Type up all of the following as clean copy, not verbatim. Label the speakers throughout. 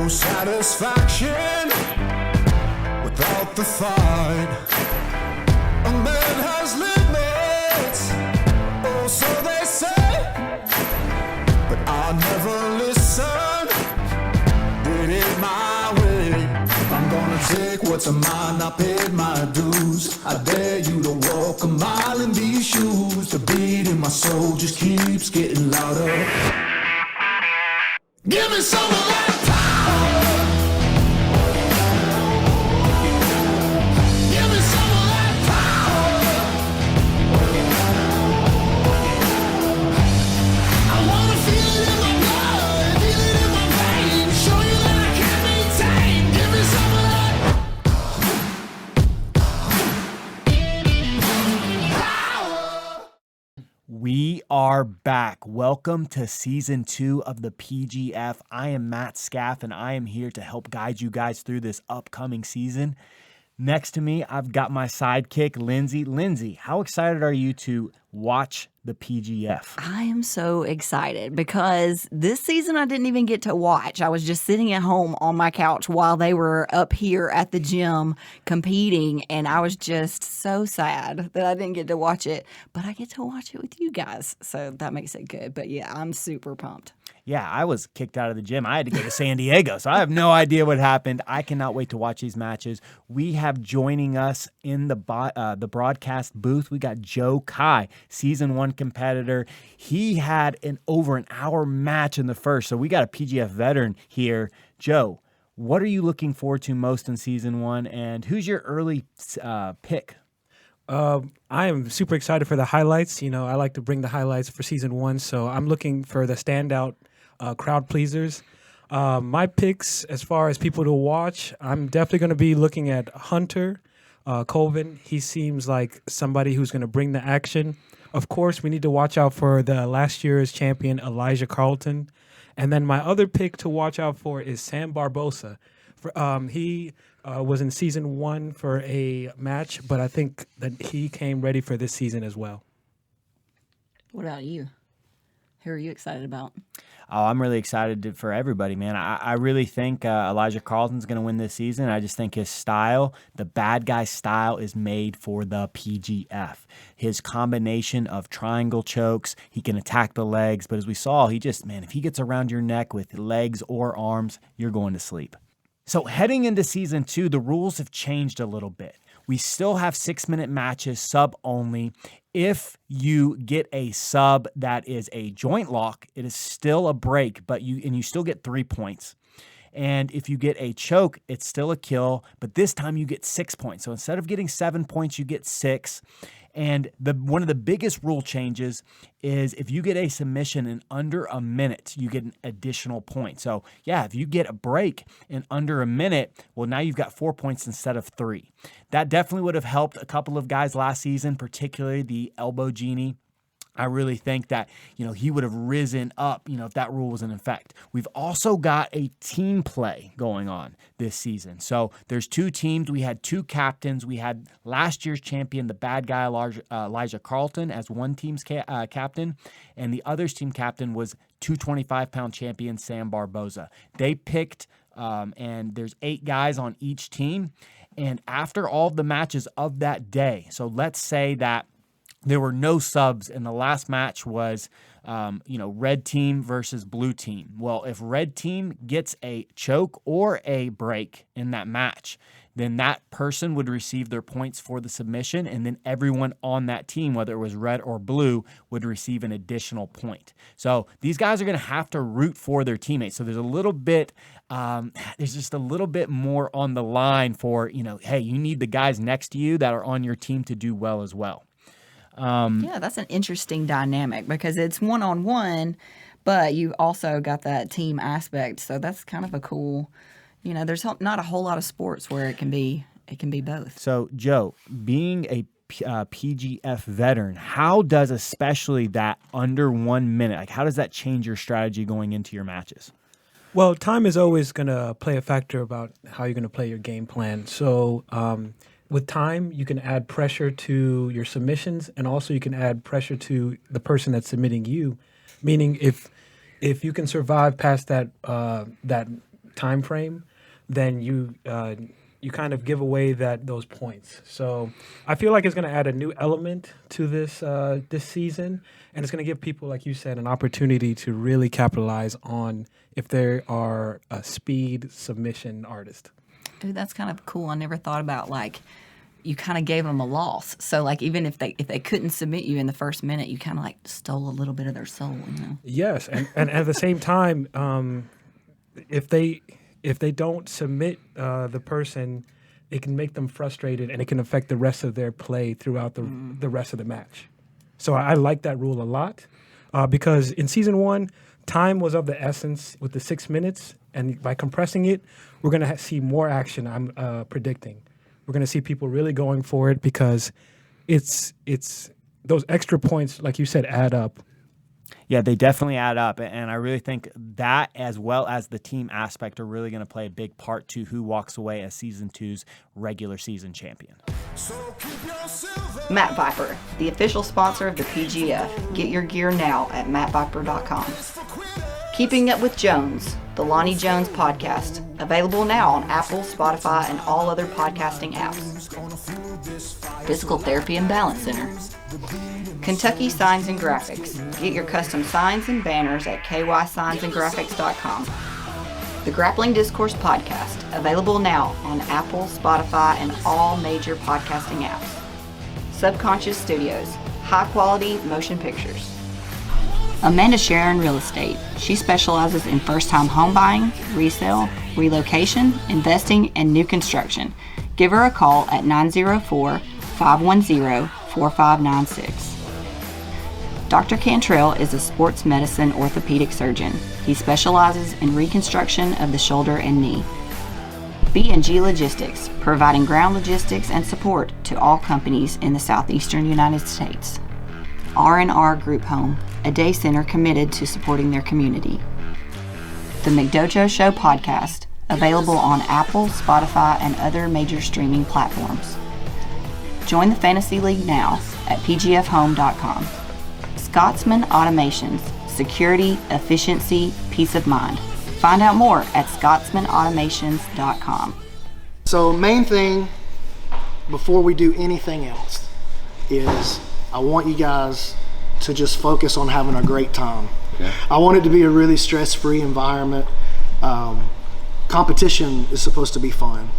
Speaker 1: no satisfaction without the fight. A man has limits, oh, so they say, but I never listen. Did it my way. I'm gonna take what's mine. I paid my dues. I dare you to walk a mile in these shoes. The beat in my soul just keeps getting louder. Give me some of that power. Give me some of that power. I wanna feel it in my blood, feel it in my veins, show you that I can't be tamed. Give me some of that power.
Speaker 2: We are back. Welcome to season 2 of the PGF. I am Matt Scaff, and I am here to help guide you guys through this upcoming season. Next to me, I've got my sidekick, Lindsay. Lindsay, how excited are you to watch the PGF?
Speaker 3: I am so excited because this season I didn't even get to watch. I was just sitting at home on my couch while they were up here at the gym competing, and I was just so sad that I didn't get to watch it, but I get to watch it with you guys, so that makes it good. But yeah, I'm super pumped.
Speaker 2: Yeah, I was kicked out of the gym. I had to go to San Diego, so I have no idea what happened. I cannot wait to watch these matches. We have joining us in the broadcast booth, we got Joe Kai, season 1 competitor. He had over an hour match in the first, so we got a PGF veteran here. Joe, what are you looking forward to most in season 1, and who's your early pick?
Speaker 4: I am super excited for the highlights. You know, I like to bring the highlights for season 1, so I'm looking for the standout crowd pleasers. My picks, as far as people to watch, I'm definitely going to be looking at Hunter Colvin. He seems like somebody who's going to bring the action. Of course, we need to watch out for the last year's champion, Elijah Carlton. And then my other pick to watch out for is Sam Barbosa. He was in season 1 for a match, but I think that he came ready for this season as well.
Speaker 3: What about you? Who are you excited about?
Speaker 2: Oh, I'm really excited for everybody, man. I really think Elijah Carlton's going to win this season. I just think his style, the bad guy style, is made for the PGF. His combination of triangle chokes, he can attack the legs, but as we saw, if he gets around your neck with legs or arms, you're going to sleep. So heading into season 2, the rules have changed a little bit. We still have 6-minute matches, sub only. If you get a sub that is a joint lock, it is still a break, but you still get 3 points. And if you get a choke, it's still a kill, but this time you get 6 points. So instead of getting 7 points, you get 6. And one of the biggest rule changes is if you get a submission in under a minute, you get an additional point. So yeah, if you get a break in under a minute, well, now you've got 4 points instead of 3. That definitely would have helped a couple of guys last season, particularly the Elbow Genie. I really think that, he would have risen up, if that rule was in effect. We've also got a team play going on this season. So there's 2 teams. We had 2 captains. We had last year's champion, the bad guy, Elijah Carlton, as one team's captain, and the other's team captain was 225-pound champion Sam Barbosa. They picked, and there's 8 guys on each team, and after all of the matches of that day, so let's say that there were no subs, and the last match was, red team versus blue team. Well, if red team gets a choke or a break in that match, then that person would receive their points for the submission, and then everyone on that team, whether it was red or blue, would receive an additional point. So these guys are going to have to root for their teammates. So there's a little bit, there's just a little bit more on the line for, hey, you need the guys next to you that are on your team to do well as well.
Speaker 3: Yeah, that's an interesting dynamic because it's one-on-one, but you also got that team aspect. So that's kind of a cool, there's not a whole lot of sports where it can be both.
Speaker 2: So, Joe, being a PGF veteran, how does especially that under 1 minute, how does that change your strategy going into your matches?
Speaker 4: Well, time is always going to play a factor about how you're going to play your game plan. So, with time, you can add pressure to your submissions, and also you can add pressure to the person that's submitting you. Meaning, if you can survive past that time frame, then you kind of give away those points. So I feel like it's going to add a new element to this season, and it's going to give people, like you said, an opportunity to really capitalize on if they are a speed submission artist.
Speaker 3: Dude, that's kind of cool. I never thought about, like, you kind of gave them a loss. So, like, even if they couldn't submit you in the first minute, you kind of, like, stole a little bit of their soul, you know?
Speaker 4: Yes, and at the same time, if they don't submit the person, it can make them frustrated, and it can affect the rest of their play throughout the rest of the match. So I like that rule a lot because in season 1, time was of the essence with the 6 minutes, and by compressing it, we're going to see more action, I'm predicting. We're going to see people really going for it because it's those extra points, like you said, add up.
Speaker 2: Yeah, they definitely add up, and I really think that, as well as the team aspect, are really going to play a big part to who walks away as Season 2's regular season champion.
Speaker 3: Matt Viper, the official sponsor of the PGF. Get your gear now at mattviper.com. Keeping Up with Jones, the Lonnie Jones podcast, available now on Apple, Spotify, and all other podcasting apps. Physical Therapy and Balance Center. Kentucky Signs and Graphics. Get your custom signs and banners at kysignsandgraphics.com. The Grappling Discourse podcast, available now on Apple, Spotify, and all major podcasting apps. Subconscious Studios, high-quality motion pictures. Amanda Sharon Real Estate. She specializes in first-time home buying, resale, relocation, investing, and new construction. Give her a call at 904-510-4596. Dr. Cantrell is a sports medicine orthopedic surgeon. He specializes in reconstruction of the shoulder and knee. B&G Logistics, providing ground logistics and support to all companies in the southeastern United States. R&R Group Home, a day center committed to supporting their community. The McDojo Show podcast, available on Apple, Spotify, and other major streaming platforms. Join the Fantasy League now at pgfhome.com. Scotsman Automations, security, efficiency, peace of mind. Find out more at scotsmanautomations.com.
Speaker 5: So main thing before we do anything else is I want you guys to just focus on having a great time. Okay. I want it to be a really stress-free environment. Competition is supposed to be fun.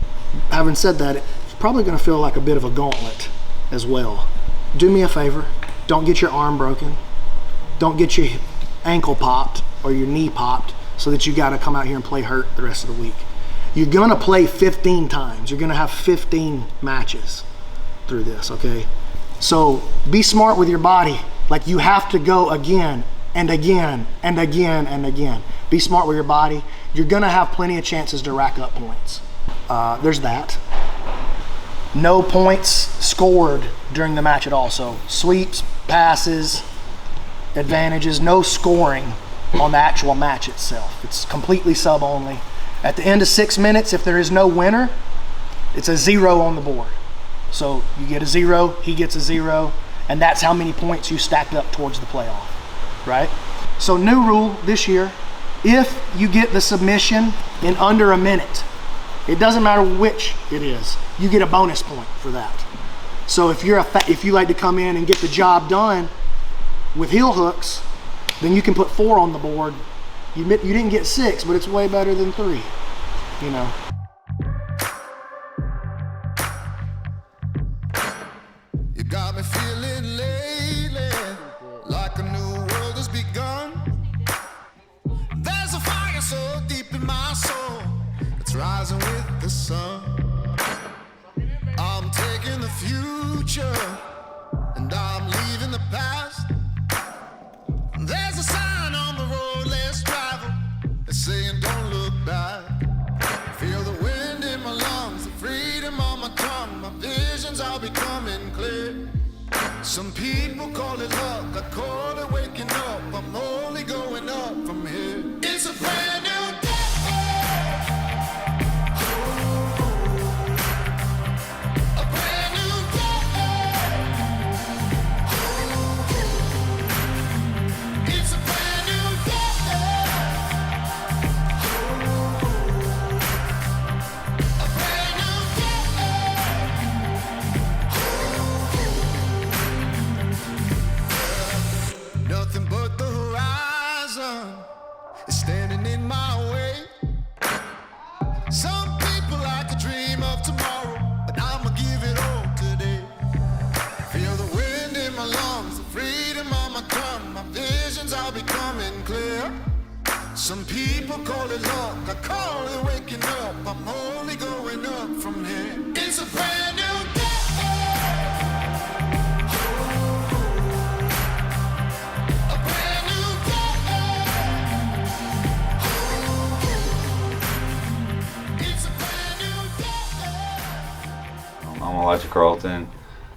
Speaker 5: Having said that, it's probably going to feel like a bit of a gauntlet as well. Do me a favor. Don't get your arm broken. Don't get your ankle popped or your knee popped so that you got to come out here and play hurt the rest of the week. You're going to play 15 times. You're going to have 15 matches through this, okay? So be smart with your body. Like, you have to go again and again and again and again. Be smart with your body. You're going to have plenty of chances to rack up points. There's that. No points scored during the match at all. So sweeps, passes, advantages, no scoring on the actual match itself. It's completely sub only. At the end of 6 minutes, if there is no winner, it's a 0 on the board. So you get a 0, he gets a 0, and that's how many points you stacked up towards the playoff, right? So new rule this year, if you get the submission in under a minute, it doesn't matter which it is, you get a bonus point for that. So if you like to come in and get the job done with heel hooks, then you can put 4 on the board. You didn't get 6, but it's way better than 3, you know.
Speaker 1: You got me feeling lately like a new world has begun. There's a fire so deep in my soul, it's rising with the sun. I'm taking the future and I'm leaving the past. There's a sign on the road less traveled, it's saying don't look back. Feel the wind in my lungs, the freedom on my tongue, my visions are becoming clear. Some people call it luck, I call it waking up, I'm only going up from here. It's a brand new day. A brand new day. It's a brand new day. Some people call it luck, I call it waking up. I'm only going up from here. It's a brand new day. A brand new day. It's a brand new day.
Speaker 6: I'm Elijah Carlton.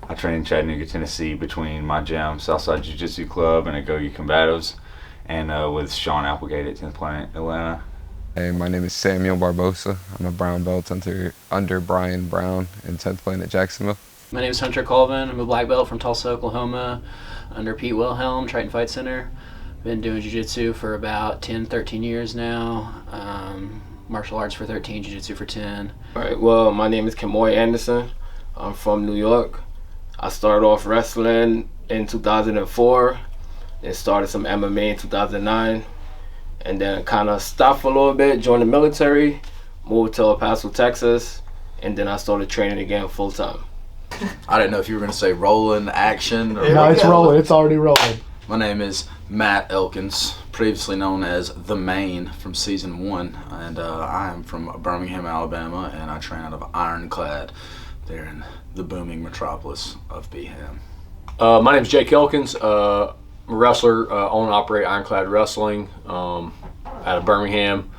Speaker 6: I train in Chattanooga, Tennessee between my gym, Southside Jiu Jitsu Club, and Agogi Combatives, and with Sean Applegate at 10th Planet Atlanta.
Speaker 7: Hey, my name is Samuel Barbosa. I'm a brown belt under Brian Brown in 10th Planet Jacksonville.
Speaker 8: My name is Hunter Colvin. I'm a black belt from Tulsa, Oklahoma, under Pete Wilhelm, Triton Fight Center. Been doing jiu-jitsu for about 10, 13 years now. Martial arts for 13, jiu-jitsu for 10.
Speaker 9: All right, well, my name is Kemoy Anderson. I'm from New York. I started off wrestling in 2004, then started some MMA in 2009, and then kind of stopped for a little bit, joined the military, moved to El Paso, Texas, and then I started training again full time.
Speaker 10: I didn't know if you were going to say rolling, action. Or
Speaker 5: No, it's rolling. It's already rolling.
Speaker 10: My name is Matt Elkins, previously known as The Main from season 1, and I am from Birmingham, Alabama, and I train out of Ironclad there in the booming metropolis of Beham.
Speaker 11: My name is Jake Elkins. I'm a wrestler, own and operate Ironclad Wrestling out of Birmingham.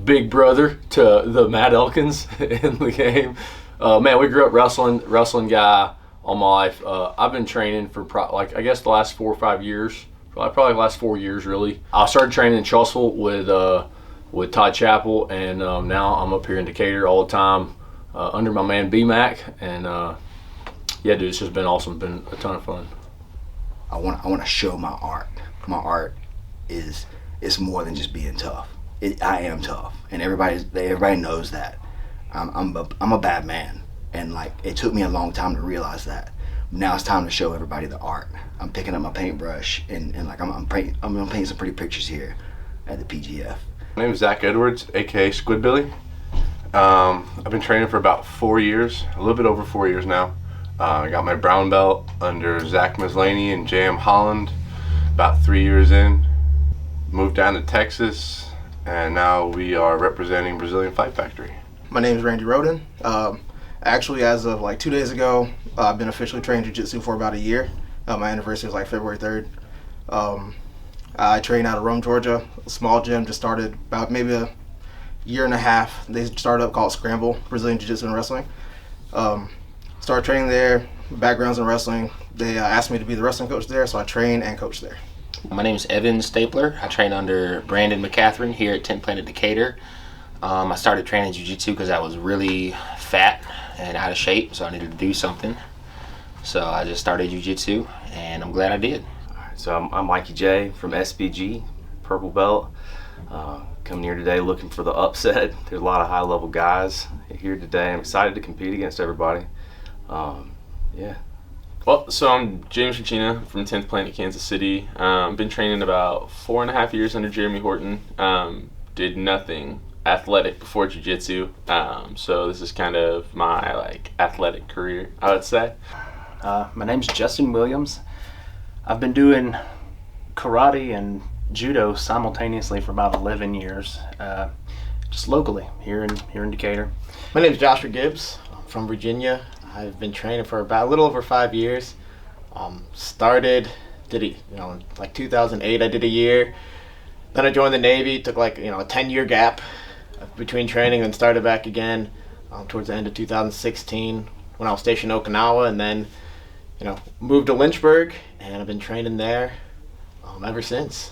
Speaker 11: Big brother to the Matt Elkins in the game. Man, we grew up wrestling guy all my life. I've been training for I guess the last 4 or 5 years. Probably the last 4 years really. I started training in Trussville with Todd Chappell, and now I'm up here in Decatur all the time under my man B-Mac, and yeah, dude, it's just been awesome. It's been a ton of fun.
Speaker 12: I want to show my art. My art is more than just being tough. I am tough, and everybody knows that. I'm a bad man, and like it took me a long time to realize that. Now it's time to show everybody the art. I'm picking up my paintbrush and like I'm gonna paint some pretty pictures here at the PGF.
Speaker 13: My name is Zach Edwards, aka Squidbilly. I've been training for about 4 years, a little bit over 4 years now. I got my brown belt under Zach Mislaney and J.M. Holland about 3 years in. Moved down to Texas, and now we are representing Brazilian Fight Factory.
Speaker 14: My name is Randy Roden. Actually, as of like 2 days ago, I've been officially training jiu-jitsu for about a year. My anniversary is like February 3rd. I train out of Rome, Georgia. A small gym, just started about maybe a year and a half. They started up called Scramble, Brazilian Jiu-Jitsu and Wrestling. Started training there, backgrounds in wrestling. They asked me to be the wrestling coach there, so I train and coach there.
Speaker 8: My name is Evan Stapler. I train under Brandon Mccaghren here at 10th Planet Decatur. I started training jiu-jitsu because I was really fat and out of shape, so I needed to do something. So I just started jiu-jitsu, and I'm glad I did.
Speaker 15: So I'm Mikey J from SBG, purple belt. Coming here today looking for the upset. There's a lot of high-level guys here today. I'm excited to compete against everybody. Yeah.
Speaker 16: Well, so I'm James Regina from 10th Planet, Kansas City. Been training about 4.5 years under Jeremy Horton. Did nothing athletic before jiu-jitsu. So this is kind of my athletic career, I would say.
Speaker 17: My name's Justin Williams. I've been doing karate and judo simultaneously for about 11 years, just locally here in Decatur.
Speaker 18: My name's Joshua Gibbs. I'm from Virginia. I've been training for about a little over 5 years. Like 2008 I did a year. Then I joined the Navy, took a 10-year gap between training and started back again towards the end of 2016 when I was stationed in Okinawa, and then moved to Lynchburg, and I've been training there ever since.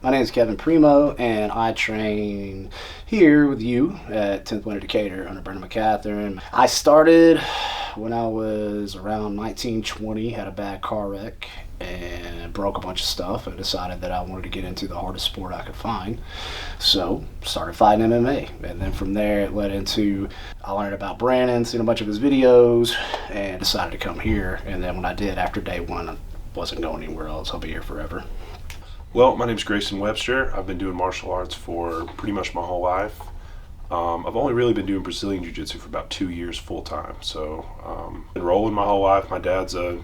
Speaker 19: My name is Kevin Primo, and I train here with you at 10th Planet Decatur under Brandon Mccaghren. I started when I was around 19, 20, had a bad car wreck and broke a bunch of stuff, and decided that I wanted to get into the hardest sport I could find. So started fighting MMA, and then from there it led into, I learned about Brandon, seen a bunch of his videos, and decided to come here. And then when I did, after day one, I wasn't going anywhere else. I'll be here forever.
Speaker 20: Well, my name's Grayson Webster. I've been doing martial arts for pretty much my whole life. I've only really been doing Brazilian Jiu Jitsu for about 2 years full time. So been rolling my whole life. My dad's a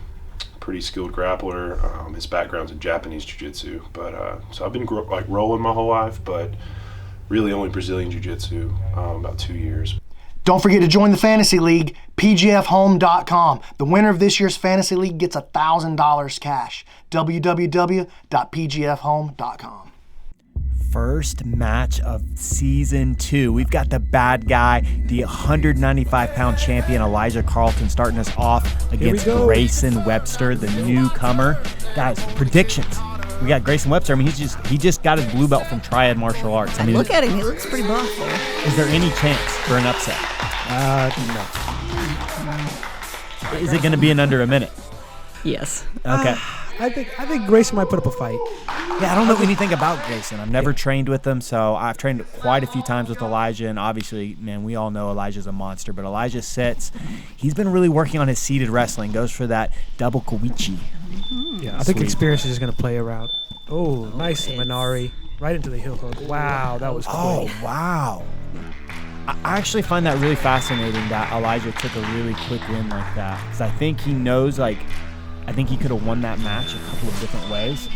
Speaker 20: pretty skilled grappler. His background's in Japanese Jiu-Jitsu, but so I've been rolling my whole life, but really only Brazilian Jiu-Jitsu about 2 years.
Speaker 5: Don't forget to join the Fantasy League, pgfhome.com. The winner of this year's Fantasy League gets $1,000 cash. www.pgfhome.com.
Speaker 2: First match of season 2. We've got the bad guy, the 195-pound champion Elijah Carlton, starting us off against Grayson Webster, the newcomer. Guys, predictions. We got Grayson Webster. I mean, he just got his blue belt from Triad Martial Arts. I mean,
Speaker 3: look at him. He looks pretty buff there.
Speaker 2: Is there any chance for an upset?
Speaker 4: No.
Speaker 2: Is it going to be in under a minute?
Speaker 3: Yes.
Speaker 2: Okay.
Speaker 4: I think Grayson might put up a fight.
Speaker 2: Yeah, I don't know anything about Grayson. I've never trained with him, so I've trained quite a few times with Elijah, and obviously, man, we all know Elijah's a monster, but Elijah sits. He's been really working on his seated wrestling, goes for that double kawichi.
Speaker 4: Yeah, I think experience is just going to play around. Oh, nice Minari. Right into the heel hook. Wow, that was quick.
Speaker 2: Oh, wow. I actually find that really fascinating that Elijah took a really quick win like that, because I think he knows, I think he could have won that match a couple of different ways.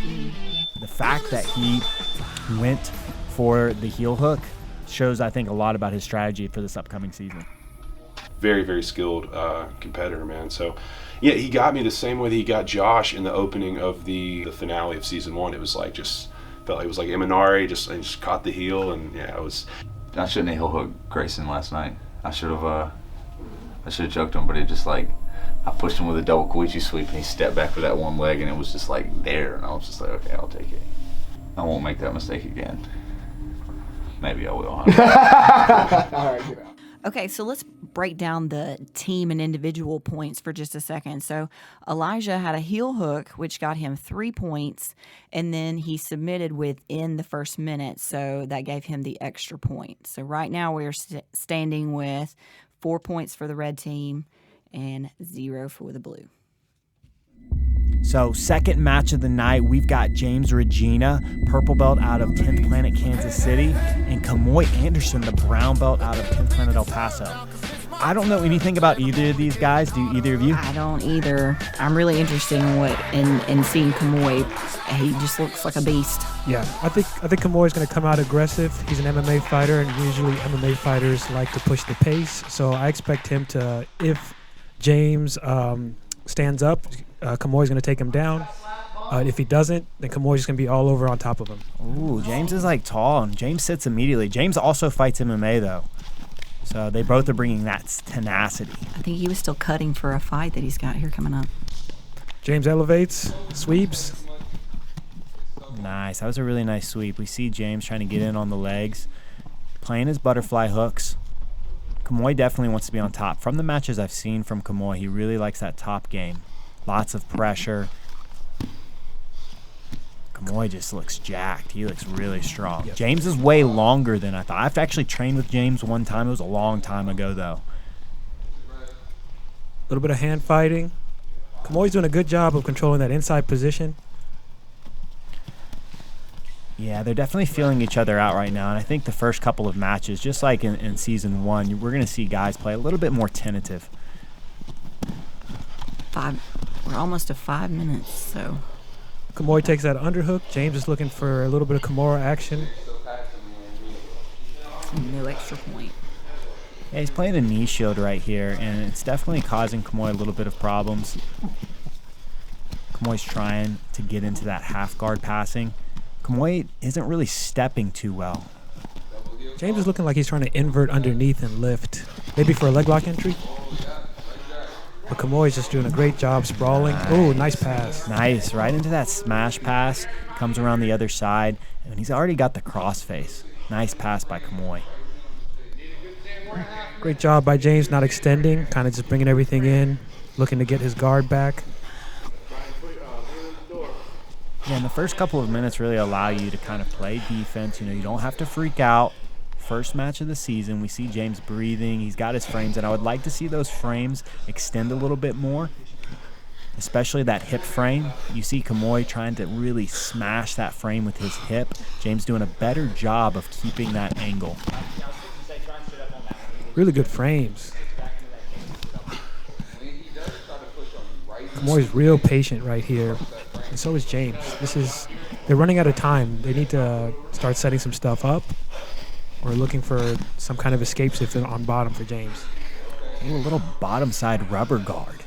Speaker 2: The fact that he went for the heel hook shows, I think, a lot about his strategy for this upcoming season.
Speaker 20: Very, very skilled competitor, man. So, yeah, he got me the same way that he got Josh in the opening of the finale of season 1. It was felt like it was like Imanari, just caught the heel, and yeah, it was.
Speaker 6: I shouldn't have heel hooked Grayson last night. I should have choked him, but it just I pushed him with a double Koichi sweep, and he stepped back with that one leg, and it was just there, and I was just like, okay, I'll take it. I won't make that mistake again. Maybe I will.
Speaker 3: All right, get out. Okay, so let's break down the team and individual points for just a second. So Elijah had a heel hook, which got him 3 points, and then he submitted within the first minute, so that gave him the extra point. So right now we're standing with 4 points for the red team and 0 for the blue.
Speaker 2: So second match of the night, we've got James Regina, purple belt out of 10th Planet Kansas City, and Kamoy Anderson, the brown belt out of 10th Planet El Paso. I don't know anything about either of these guys. Do either of you?
Speaker 3: I don't either. I'm really interested in seeing Kamoy. He just looks like a beast.
Speaker 4: Yeah, I think Kamoy is going to come out aggressive. He's an MMA fighter, and usually MMA fighters like to push the pace. So I expect him to, if James stands up, Kamoy is going to take him down. If he doesn't, then Kamoy is going to be all over on top of him.
Speaker 2: Ooh, James is tall, and James sits immediately. James also fights MMA, though. So they both are bringing that tenacity.
Speaker 3: I think he was still cutting for a fight that he's got here coming up.
Speaker 4: James elevates, sweeps.
Speaker 2: Nice. That was a really nice sweep. We see James trying to get in on the legs, playing his butterfly hooks. Kamoy definitely wants to be on top. From the matches I've seen from Kamoy, he really likes that top game. Lots of pressure. Kamoy just looks jacked. He looks really strong. Yep. James is way longer than I thought. I've actually trained with James one time. It was a long time ago, though.
Speaker 4: A little bit of hand fighting. Kamoy's doing a good job of controlling that inside position.
Speaker 2: Yeah, they're definitely feeling each other out right now. And I think the first couple of matches, just like in season 1, we're going to see guys play a little bit more tentative.
Speaker 3: We're almost to 5 minutes, so.
Speaker 4: Kamoy takes that underhook. James is looking for a little bit of Kimura action.
Speaker 3: No extra point.
Speaker 2: Yeah, he's playing a knee shield right here, and it's definitely causing Kamoy a little bit of problems. Kamoy's trying to get into that half guard passing. Kamoy isn't really stepping too well.
Speaker 4: James is looking like he's trying to invert underneath and lift. Maybe for a leg lock entry. But Kamoy is just doing a great job sprawling. Oh, nice pass.
Speaker 2: Nice, right into that smash pass. Comes around the other side, and he's already got the crossface. Nice pass by Kamoy.
Speaker 4: Great job by James not extending, kind of just bringing everything in, looking to get his guard back.
Speaker 2: Yeah, and the first couple of minutes really allow you to kind of play defense. You don't have to freak out. First match of the season, we see James breathing. He's got his frames, and I would like to see those frames extend a little bit more, especially that hip frame. You see Kamoy trying to really smash that frame with his hip. James doing a better job of keeping that angle.
Speaker 4: Really good frames. Kamoy's real patient right here, and so is James. They're running out of time. They need to start setting some stuff up or looking for some kind of escapes if they're on bottom for James.
Speaker 2: A little bottom side rubber guard.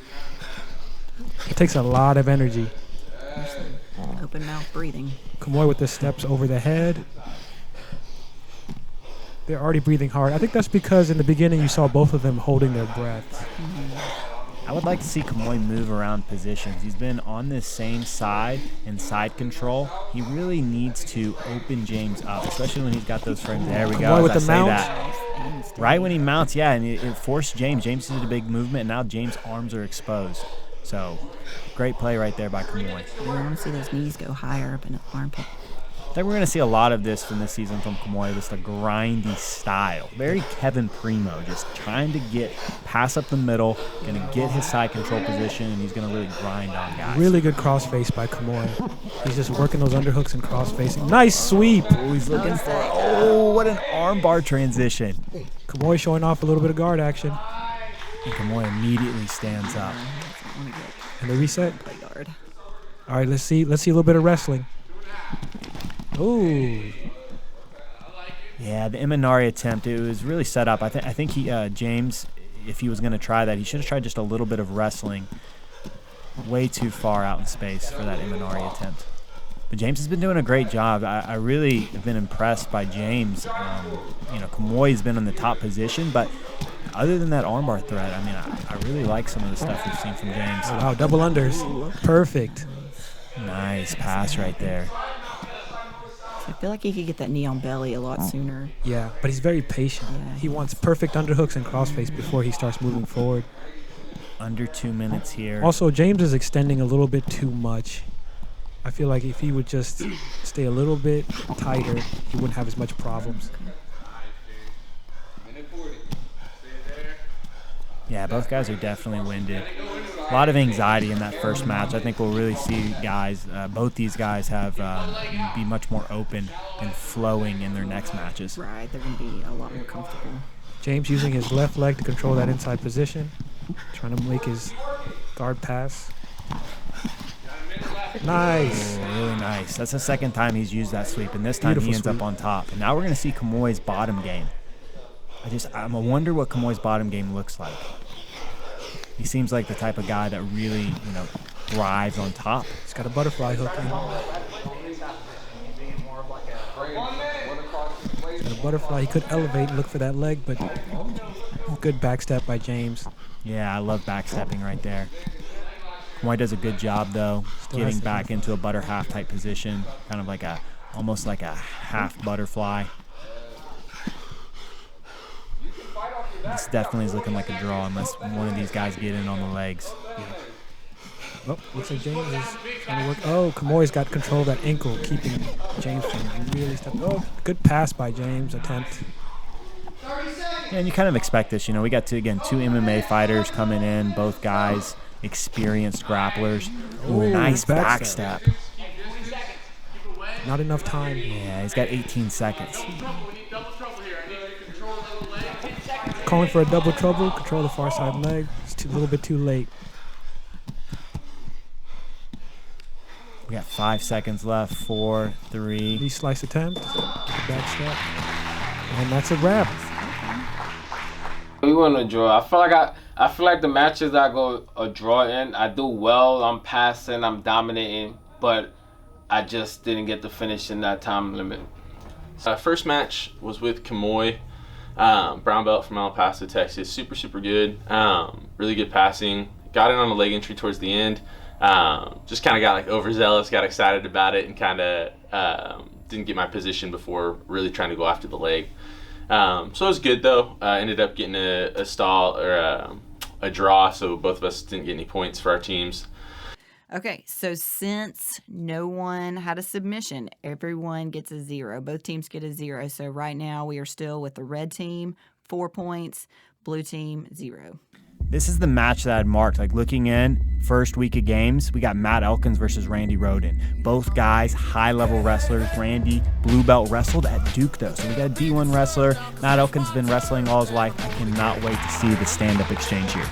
Speaker 4: It takes a lot of energy.
Speaker 3: Open mouth breathing.
Speaker 4: Kamoy with the steps over the head. They're already breathing hard. I think that's because in the beginning you saw both of them holding their breath.
Speaker 2: I would like to see Kamoy move around positions. He's been on this same side in side control. He really needs to open James up, especially when he's got those frames. There we go.
Speaker 4: Kamoy with the mount.
Speaker 2: That. Right when he mounts, yeah, and it forced James. James did a big movement, and now James' arms are exposed. So, great play right there by Kamoy.
Speaker 3: I want to see those knees go higher up in the armpit.
Speaker 2: I think we're going to see a lot of this from this season from Kamoy, just a grindy style. Very Kevin Primo, just trying to get pass up the middle, going to get his side control position, and he's going to really grind on guys.
Speaker 4: Really good crossface by Kamoy. He's just working those underhooks and crossfacing. Nice sweep.
Speaker 2: Oh, he's looking for, what an armbar transition.
Speaker 4: Kamoy showing off a little bit of guard action.
Speaker 2: And Kamoy immediately stands up.
Speaker 4: And the reset.
Speaker 3: Play guard.
Speaker 4: All right, let's see a little bit of wrestling. Ooh.
Speaker 2: Yeah, the Imanari attempt, it was really set up. I think he James, if he was going to try that, he should have tried just a little bit of wrestling. Way too far out in space for that Imanari attempt. But James has been doing a great job. I really have been impressed by James. Kamoy's been in the top position, but other than that armbar threat, I mean, I really like some of the stuff we've seen from James.
Speaker 4: Oh, wow, double unders. Perfect.
Speaker 2: Nice pass right there.
Speaker 3: I feel like he could get that knee on belly a lot sooner.
Speaker 4: Yeah, but he's very patient.
Speaker 3: Yeah.
Speaker 4: He wants perfect underhooks and crossface before he starts moving forward.
Speaker 2: Under 2 minutes here.
Speaker 4: Also, James is extending a little bit too much. I feel like if he would just stay a little bit tighter, he wouldn't have as much problems.
Speaker 2: Yeah, both guys are definitely winded. A lot of anxiety in that first match. I think we'll really see guys, both these guys have be much more open and flowing in their next matches.
Speaker 3: Right, they're going to be a lot more comfortable.
Speaker 4: James using his left leg to control that inside position, trying to make his guard pass. Nice.
Speaker 2: Oh, really nice. That's the second time he's used that sweep, and this time
Speaker 4: Beautiful
Speaker 2: he ends
Speaker 4: sweep.
Speaker 2: up on top. And now we're going to see Kamoy's bottom game. I wonder what Kamoy's bottom game looks like. He seems like the type of guy that really, thrives on top.
Speaker 4: He's got a butterfly hook in. He's got a butterfly. He could elevate and look for that leg, but good backstep by James.
Speaker 2: Yeah, I love backstepping right there. Kamoy does a good job, though, getting back into a butter half type position, kind of almost like a half butterfly. This definitely is looking like a draw unless one of these guys get in on the legs.
Speaker 4: Yeah. Oh, looks like James is trying to work. Oh, Kamoy's got control of that ankle, keeping James from really stepping. Oh, good pass by James, attempt.
Speaker 2: Yeah, and you kind of expect this. We got two MMA fighters coming in, both guys experienced grapplers. Ooh, nice backstep.
Speaker 4: Not enough time.
Speaker 2: Yeah, he's got 18 seconds.
Speaker 4: Calling for a double trouble, control the far side leg. It's a little bit too late.
Speaker 2: We got 5 seconds left. 4, 3.
Speaker 4: Knee slice attempt. Back step. And that's a wrap.
Speaker 9: We won a draw. I feel like the matches that I go a draw in, I do well. I'm passing, I'm dominating, but I just didn't get the finish in that time limit.
Speaker 16: First match was with Kamoy, brown belt from El Paso, Texas. Super good. Really good passing. Got in on a leg entry towards the end. Just kind of got overzealous, got excited about it, and kind of didn't get my position before really trying to go after the leg. So it was good though. Ended up getting a stall or a draw, so both of us didn't get any points for our teams.
Speaker 3: Okay, so since no one had a submission, everyone gets a 0. Both teams get a 0. So right now we are still with the red team, 4 points, blue team, 0.
Speaker 2: This is the match that I'd marked. Looking in, first week of games, we got Matt Elkins versus Randy Roden. Both guys, high-level wrestlers. Randy, blue belt, wrestled at Duke, though. So we got a D1 wrestler. Matt Elkins has been wrestling all his life. I cannot wait to see the stand-up exchange here.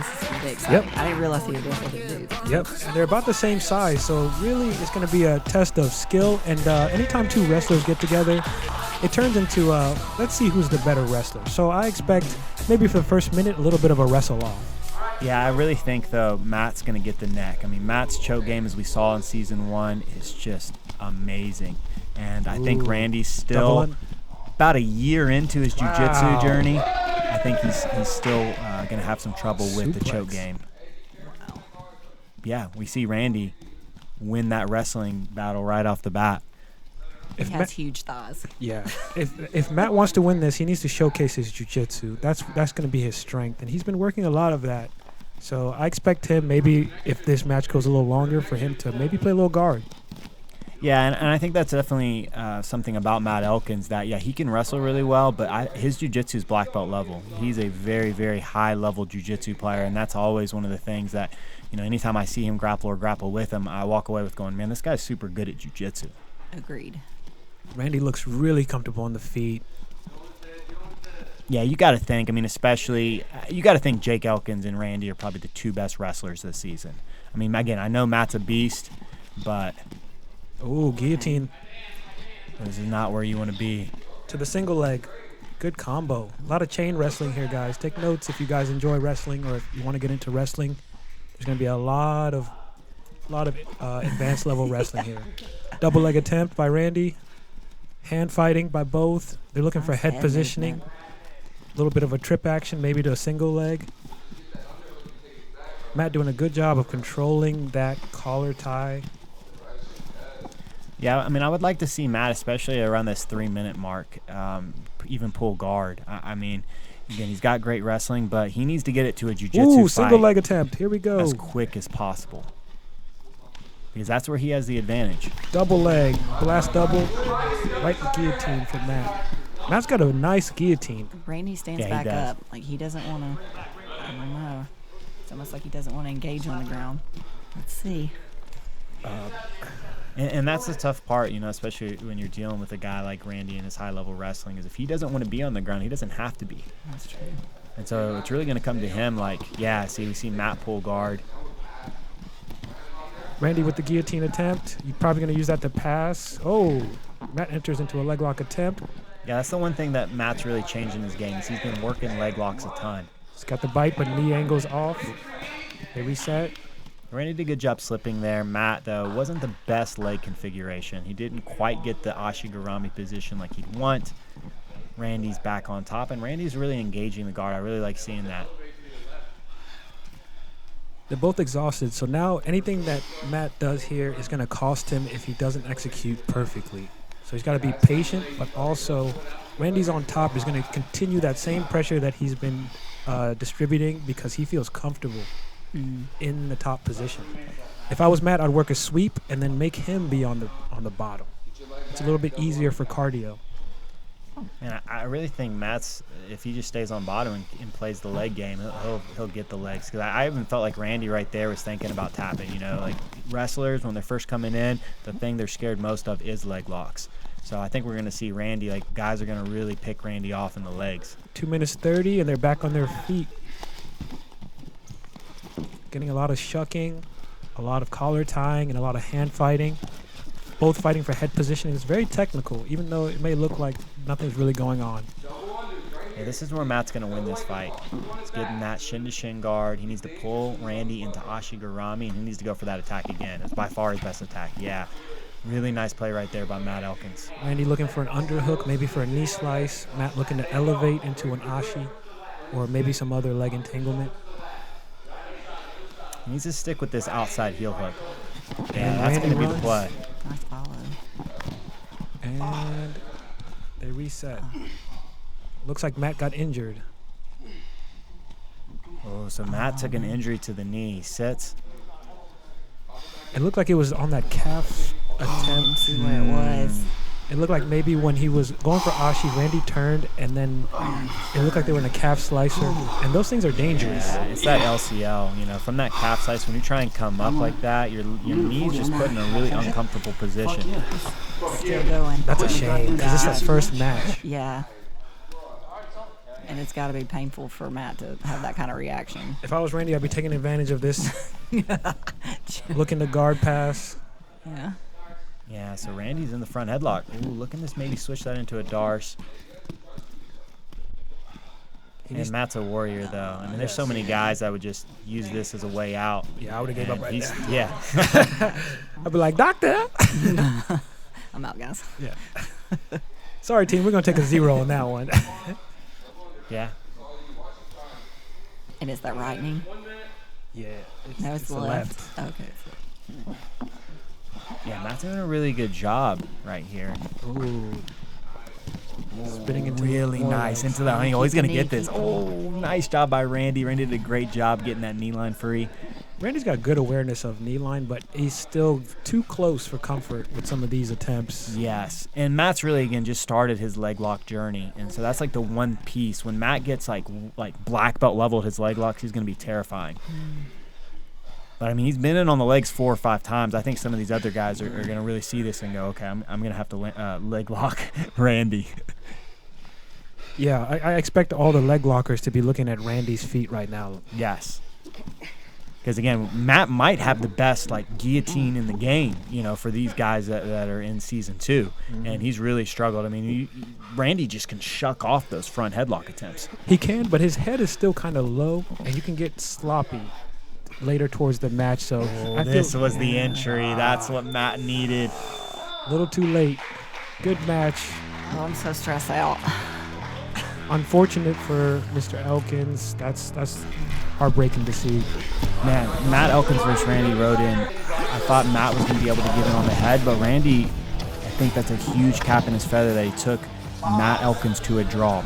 Speaker 3: This is gonna be exciting.
Speaker 4: Yep.
Speaker 3: I didn't realize he was a big dude.
Speaker 4: Yep, and they're about the same size, so really it's going to be a test of skill. And anytime two wrestlers get together, it turns into let's see who's the better wrestler. So I expect maybe for the first minute a little bit of a wrestle off.
Speaker 2: Yeah, I really think, though, Matt's going to get the neck. I mean, Matt's choke game, as we saw in Season 1, is just amazing. And I think Randy's still about a year into his jiu-jitsu journey. I think he's still going to have some trouble with the choke game. Yeah, we see Randy win that wrestling battle right off the bat.
Speaker 3: He has huge thighs.
Speaker 4: Yeah. If Matt wants to win this, he needs to showcase his jiu-jitsu. That's going to be his strength, and he's been working a lot of that. So I expect him, maybe if this match goes a little longer, for him to maybe play a little guard.
Speaker 2: Yeah, and I think that's definitely something about Matt Elkins that, yeah, he can wrestle really well, but his jiu-jitsu is black belt level. He's a very, very high-level jiu-jitsu player, and that's always one of the things that, anytime I see him grapple or grapple with him, I walk away with going, man, this guy's super good at jiu-jitsu.
Speaker 3: Agreed.
Speaker 4: Randy looks really comfortable on the feet.
Speaker 2: Yeah, you got to think, especially, you got to think Jake Elkins and Randy are probably the two best wrestlers this season. Again, I know Matt's a beast, but...
Speaker 4: Ooh, guillotine.
Speaker 2: This is not where you want to be.
Speaker 4: To the single leg. Good combo. A lot of chain wrestling here, guys. Take notes if you guys enjoy wrestling or if you want to get into wrestling. There's going to be a lot of advanced level wrestling here. Double leg attempt by Randy. Hand fighting by both. They're looking for head positioning. A little bit of a trip action, maybe to a single leg. Matt doing a good job of controlling that collar tie.
Speaker 2: Yeah, I would like to see Matt, especially around this 3-minute mark, even pull guard. Again, he's got great wrestling, but he needs to get it to a jiu-jitsu fight.
Speaker 4: Single leg attempt. Here we go.
Speaker 2: As quick as possible. Because that's where he has the advantage.
Speaker 4: Double leg. Blast double. Right guillotine for Matt. Matt's got a nice guillotine.
Speaker 3: Randy stands back up. Like he doesn't want to, I don't know. It's almost like he doesn't want to engage on the ground. Let's see.
Speaker 2: And that's the tough part, especially when you're dealing with a guy like Randy in his high-level wrestling, is if he doesn't want to be on the ground, he doesn't have to be.
Speaker 3: That's true.
Speaker 2: And so it's really going to come to him we see Matt pull guard.
Speaker 4: Randy with the guillotine attempt. You're probably going to use that to pass. Oh, Matt enters into a leg lock attempt.
Speaker 2: Yeah, that's the one thing that Matt's really changed in his game is he's been working leg locks a ton.
Speaker 4: He's got the bite, but knee angles off. They reset.
Speaker 2: Randy did a good job slipping there. Matt, though, wasn't the best leg configuration. He didn't quite get the Ashigarami position like he'd want. Randy's back on top, and Randy's really engaging the guard. I really like seeing that.
Speaker 4: They're both exhausted, so now anything that Matt does here is going to cost him if he doesn't execute perfectly. So he's got to be patient, but also Randy's on top is going to continue that same pressure that he's been distributing because he feels comfortable in the top position. If I was Matt, I'd work a sweep and then make him be on the bottom. It's a little bit easier for cardio.
Speaker 2: And I really think Matt's, if he just stays on bottom and plays the leg game, he'll get the legs. Because I even felt like Randy right there was thinking about tapping. Like wrestlers, when they're first coming in, the thing they're scared most of is leg locks. So I think we're going to see Randy, guys are going to really pick Randy off in the legs.
Speaker 4: 2 minutes 30, and they're back on their feet. Getting a lot of shucking, a lot of collar tying, and a lot of hand fighting. Both fighting for head positioning. It's very technical, even though it may look like nothing's really going on.
Speaker 2: Yeah, this is where Matt's going to win this fight. He's getting that shin-to-shin guard. He needs to pull Randy into Ashigarami, and he needs to go for that attack again. It's by far his best attack. Yeah, really nice play right there by Matt Elkins.
Speaker 4: Randy looking for an underhook, maybe for a knee slice. Matt looking to elevate into an Ashi, or maybe some other leg entanglement.
Speaker 2: He needs to stick with this outside heel hook. Yeah, that's going to be the play.
Speaker 3: Nice follow.
Speaker 4: And they reset. Looks like Matt got injured.
Speaker 2: Oh, so Matt took an injury to the knee. He sits.
Speaker 4: It looked like it was on that calf attempt.
Speaker 3: Let's see where it was.
Speaker 4: It looked like maybe when he was going for Ashi, Randy turned, and then it looked like they were in a calf slicer. And those things are dangerous.
Speaker 2: Yeah, it's that LCL, from that calf slice, when you try and come up like that, your knee's just put in a really uncomfortable position.
Speaker 3: Still going.
Speaker 4: That's a shame, because it's his first match.
Speaker 3: Yeah. And it's got to be painful for Matt to have that kind of reaction.
Speaker 4: If I was Randy, I'd be taking advantage of this. Looking to guard pass.
Speaker 3: Yeah.
Speaker 2: Yeah, so Randy's in the front headlock. Ooh, look at this, maybe switch that into a Darce. And Matt's a warrior, though. I mean, there's so many guys that would just use this as a way out.
Speaker 4: Yeah, I would have gave up right there.
Speaker 2: Yeah.
Speaker 4: I'd be like, doctor.
Speaker 3: I'm out, guys.
Speaker 4: Yeah. Sorry, team. We're going to take a 0 on that one.
Speaker 2: Yeah.
Speaker 3: And is that right knee?
Speaker 4: Yeah.
Speaker 3: No, it's the left. Okay.
Speaker 2: Yeah, Matt's doing a really good job right here.
Speaker 4: Ooh. Spinning into
Speaker 2: really nice into that. Oh, he's going to get this. Oh, nice job by Randy. Randy did a great job getting that knee line free.
Speaker 4: Randy's got good awareness of knee line, but he's still too close for comfort with some of these attempts.
Speaker 2: Yes, and Matt's really, again, just started his leg lock journey, and so that's like the one piece. When Matt gets like black belt level at his leg locks, he's going to be terrifying. But, I mean, he's been in on the legs 4 or 5 times. I think some of these other guys are going to really see this and go, okay, I'm going to have to leg lock Randy.
Speaker 4: Yeah, I expect all the leg lockers to be looking at Randy's feet right now.
Speaker 2: Yes. Because, again, Matt might have the best, guillotine in the game, for these guys that are in Season 2. Mm-hmm. And he's really struggled. I mean, Randy just can shuck off those front headlock attempts.
Speaker 4: He can, but his head is still kind of low, and you can get sloppy later towards the match. So
Speaker 2: this was the entry. That's what Matt needed.
Speaker 4: A little too late. Good match.
Speaker 3: Oh, I'm so stressed out.
Speaker 4: Unfortunate for Mr. Elkins. That's heartbreaking to see.
Speaker 2: Man, Matt Elkins versus Randy Rodin. I thought Matt was going to be able to get it on the head, but Randy, I think that's a huge cap in his feather that he took Matt Elkins to a draw.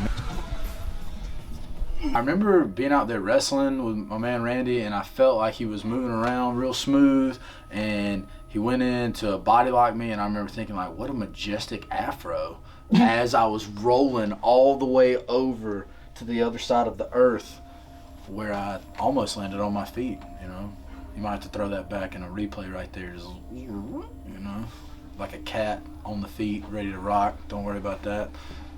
Speaker 10: I remember being out there wrestling with my man Randy, and I felt like he was moving around real smooth, and he went in to body lock me, and I remember thinking, like, what a majestic afro as I was rolling all the way over to the other side of the earth where I almost landed on my feet, You might have to throw that back in a replay right there, just, like a cat on the feet, ready to rock. Don't worry about that.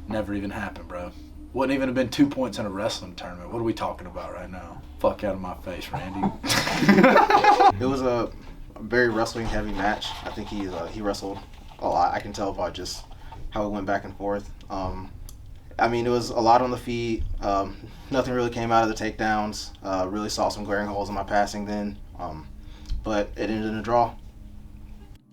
Speaker 10: Never even happened, bro. Wouldn't even have been 2 points in a wrestling tournament. What are we talking about right now? Fuck out of my face, Randy.
Speaker 14: It was a very wrestling heavy match. I think he wrestled a lot. I can tell by just how it went back and forth. I mean, it was a lot on the feet. Nothing really came out of the takedowns. Really saw some glaring holes in my passing then. But it ended in a draw.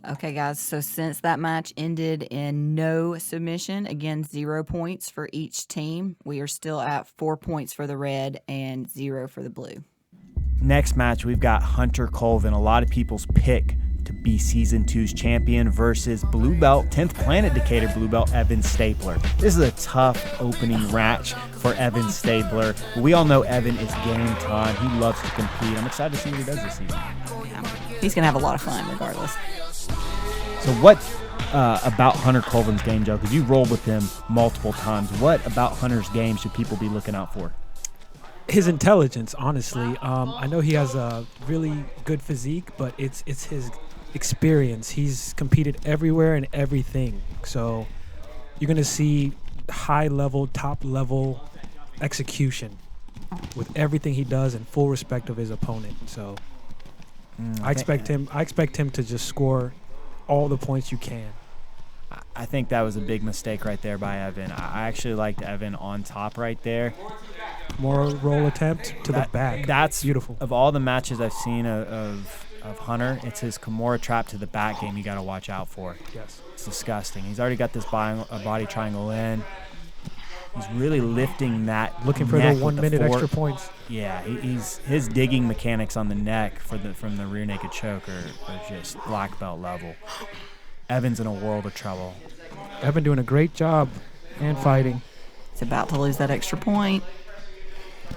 Speaker 3: Okay, guys, so since that match ended in no submission, again, 0 points for each team, we are still at 4 points for the red and 0 for the blue.
Speaker 2: Next match, we've got Hunter Colvin, a lot of people's pick to be Season 2's champion, versus Blue Belt, 10th Planet Decatur Blue Belt, Evan Stapler. This is a tough opening match for Evan Stapler. We all know Evan is game time. He loves to compete. I'm excited to see what he does this season.
Speaker 3: Yeah. He's going to have a lot of fun regardless.
Speaker 2: So what about Hunter Colvin's game, Joe? Because you rolled with him multiple times. What about Hunter's game should people be looking out for?
Speaker 4: His intelligence, honestly. I know he has a really good physique, but it's his experience. He's competed everywhere and everything. So you're going to see high-level, top-level execution with everything he does and full respect of his opponent. So I expect him to just score all the points you can.
Speaker 2: I think that was a big mistake right there by Evan. I actually liked Evan on top right there.
Speaker 4: More roll attempt to the back.
Speaker 2: That's
Speaker 4: beautiful.
Speaker 2: Of all the matches I've seen of Hunter, it's his Kimura trap to the back game you got to watch out for.
Speaker 4: Yes.
Speaker 2: It's disgusting. He's already got this body triangle in. He's really lifting that.
Speaker 4: Looking for the 1 minute extra points.
Speaker 2: Yeah, his digging mechanics on the neck from the rear naked choke are just black belt level. Evan's in a world of trouble.
Speaker 4: Evan doing a great job and fighting.
Speaker 3: He's about to lose that extra point.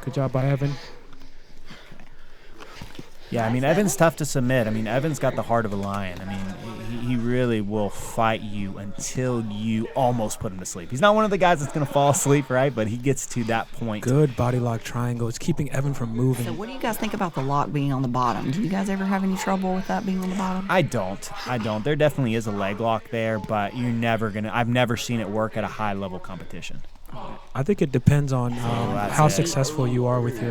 Speaker 4: Good job by Evan.
Speaker 2: Yeah, I mean, Evan's tough to submit. I mean, Evan's got the heart of a lion. I mean, he really will fight you until you almost put him to sleep. He's not one of the guys that's going to fall asleep, right? But he gets to that point.
Speaker 4: Good body lock triangle. It's keeping Evan from moving.
Speaker 3: So what do you guys think about the lock being on the bottom? Do you guys ever have any trouble with that being on the bottom?
Speaker 2: I don't. There definitely is a leg lock there, but you're never going to – I've never seen it work at a high-level competition.
Speaker 4: I think it depends on how successful you are with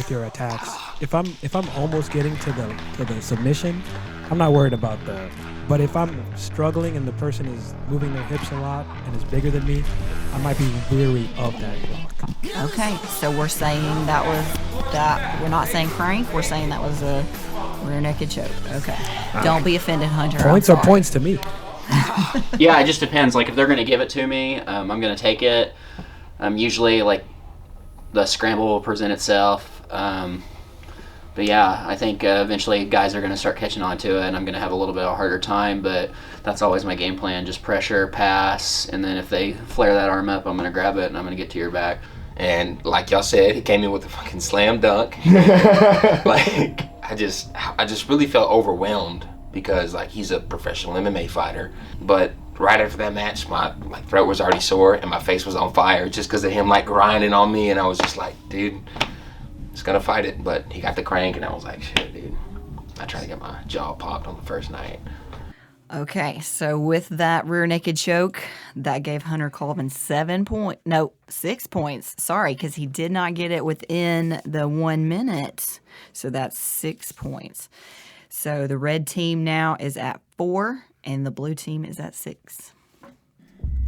Speaker 4: your attacks. If I'm almost getting to the submission, I'm not worried about that. But if I'm struggling and the person is moving their hips a lot and is bigger than me, I might be weary of that block.
Speaker 3: Okay, so we're saying that was that. We're not saying crank. We're saying that was a rear naked choke. Okay. Don't be offended, Hunter.
Speaker 4: Points are points to me.
Speaker 21: Yeah, it just depends. Like, if they're going to give it to me, I'm going to take it. Usually, like, the scramble will present itself. But yeah, I think eventually guys are going to start catching on to it, and I'm going to have a little bit of a harder time, but that's always my game plan. Just pressure, pass, and then if they flare that arm up, I'm going to grab it, and I'm going to get to your back.
Speaker 8: And like y'all said, he came in with a fucking slam dunk. Like, I just really felt overwhelmed because, like, he's a professional MMA fighter. But right after that match, my throat was already sore and my face was on fire just because of him, like, grinding on me. And I was just like, dude, he's gonna fight it. But he got the crank, and I was like, shit, dude. I tried to get my jaw popped on the first night.
Speaker 3: Okay, so with that rear naked choke, that gave Hunter Colvin 6 points. Sorry, because he did not get it within the 1 minute. So that's 6 points. So the red team now is at 4, and the blue team is at 6.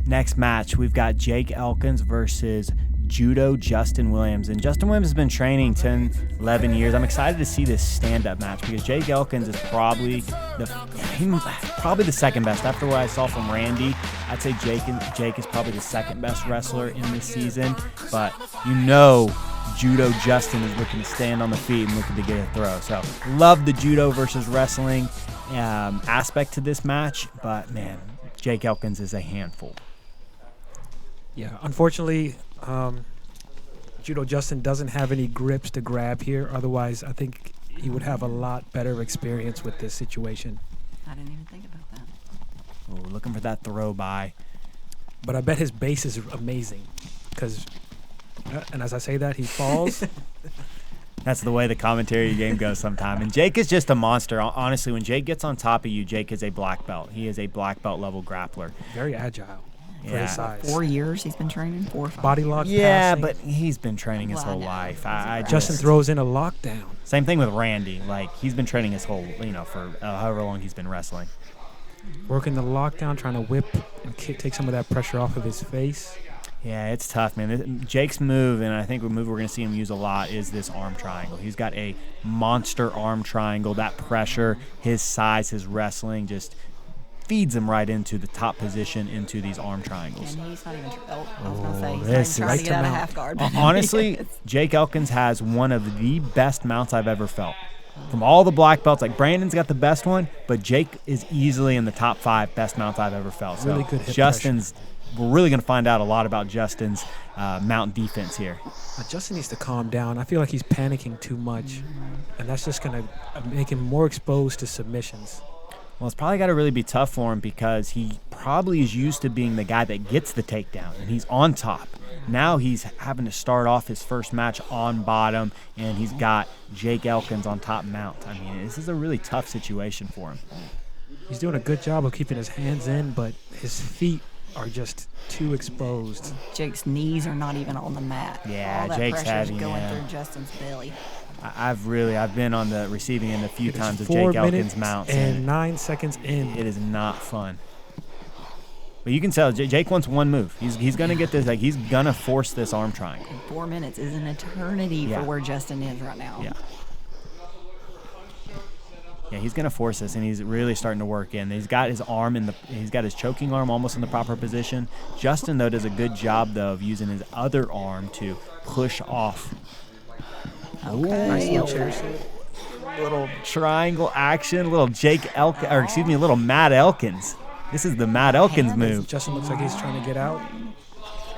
Speaker 2: Next match, we've got Jake Elkins versus Judo Justin Williams. And Justin Williams has been training 10, 11 years. I'm excited to see this stand-up match because Jake Elkins is probably the second best. After what I saw from Randy, I'd say Jake is probably the second best wrestler in this season. But Judo Justin is looking to stand on the feet and looking to get a throw. So love the judo versus wrestling aspect to this match. But, man, Jake Elkins is a handful.
Speaker 4: Yeah, unfortunately, Judo Justin doesn't have any grips to grab here. Otherwise, I think he would have a lot better experience with this situation.
Speaker 3: I didn't even think about that.
Speaker 2: Oh, looking for that throw by.
Speaker 4: But I bet his base is amazing because, and as I say that, he falls.
Speaker 2: That's the way the commentary game goes sometimes. And Jake is just a monster. Honestly, when Jake gets on top of you, Jake is a black belt. He is a black belt level grappler.
Speaker 4: Very agile. For his size.
Speaker 3: 4 years he's been training? 4 or 5
Speaker 4: Body lock
Speaker 2: Yeah,
Speaker 4: passing.
Speaker 2: but he's been training his whole life.
Speaker 4: Justin throws in a lockdown.
Speaker 2: Same thing with Randy. Like, he's been training his whole, for however long he's been wrestling.
Speaker 4: Working the lockdown, trying to whip and take some of that pressure off of his face.
Speaker 2: Yeah, it's tough, man. Jake's move, and I think the move we're going to see him use a lot, is this arm triangle. He's got a monster arm triangle. That pressure, his size, his wrestling just feeds him right into the top position into these arm triangles.
Speaker 3: And he's not even I was going to say, he's not even trying to get out of half guard.
Speaker 2: Honestly, Jake Elkins has one of the best mounts I've ever felt. From all the black belts, like Brandon's got the best one, but Jake is easily in the top 5 best mounts I've ever felt. So
Speaker 4: really good hip
Speaker 2: we're really going to find out a lot about Justin's mount defense here.
Speaker 4: Justin needs to calm down. I feel like he's panicking too much, and that's just going to make him more exposed to submissions.
Speaker 2: Well, it's probably got to really be tough for him because he probably is used to being the guy that gets the takedown, and he's on top. Now he's having to start off his first match on bottom, and he's got Jake Elkins on top mount. I mean, this is a really tough situation for him.
Speaker 4: He's doing a good job of keeping his hands in, but his feet are just too exposed.
Speaker 3: Jake's knees are not even on the mat.
Speaker 2: Yeah,
Speaker 3: all that
Speaker 2: Jake's
Speaker 3: pressure's
Speaker 2: heavy,
Speaker 3: going
Speaker 2: yeah.
Speaker 3: through Justin's belly.
Speaker 2: I've been on the receiving end a few times of
Speaker 4: 4
Speaker 2: Jake Elkins
Speaker 4: minutes
Speaker 2: mounts.
Speaker 4: and 9 seconds in.
Speaker 2: It is not fun. But you can tell Jake wants one move. He's gonna get this. Like, he's gonna force this arm triangle.
Speaker 3: 4 minutes is an eternity for where Justin is right now.
Speaker 2: Yeah. Yeah, he's gonna force this, and he's really starting to work in. He's got his arm he's got his choking arm almost in the proper position. Justin, though, does a good job though of using his other arm to push off.
Speaker 3: Okay.
Speaker 2: Nice little triangle action, little little Matt Elkins. This is the Matt Elkins move.
Speaker 4: Justin looks like he's trying to get out.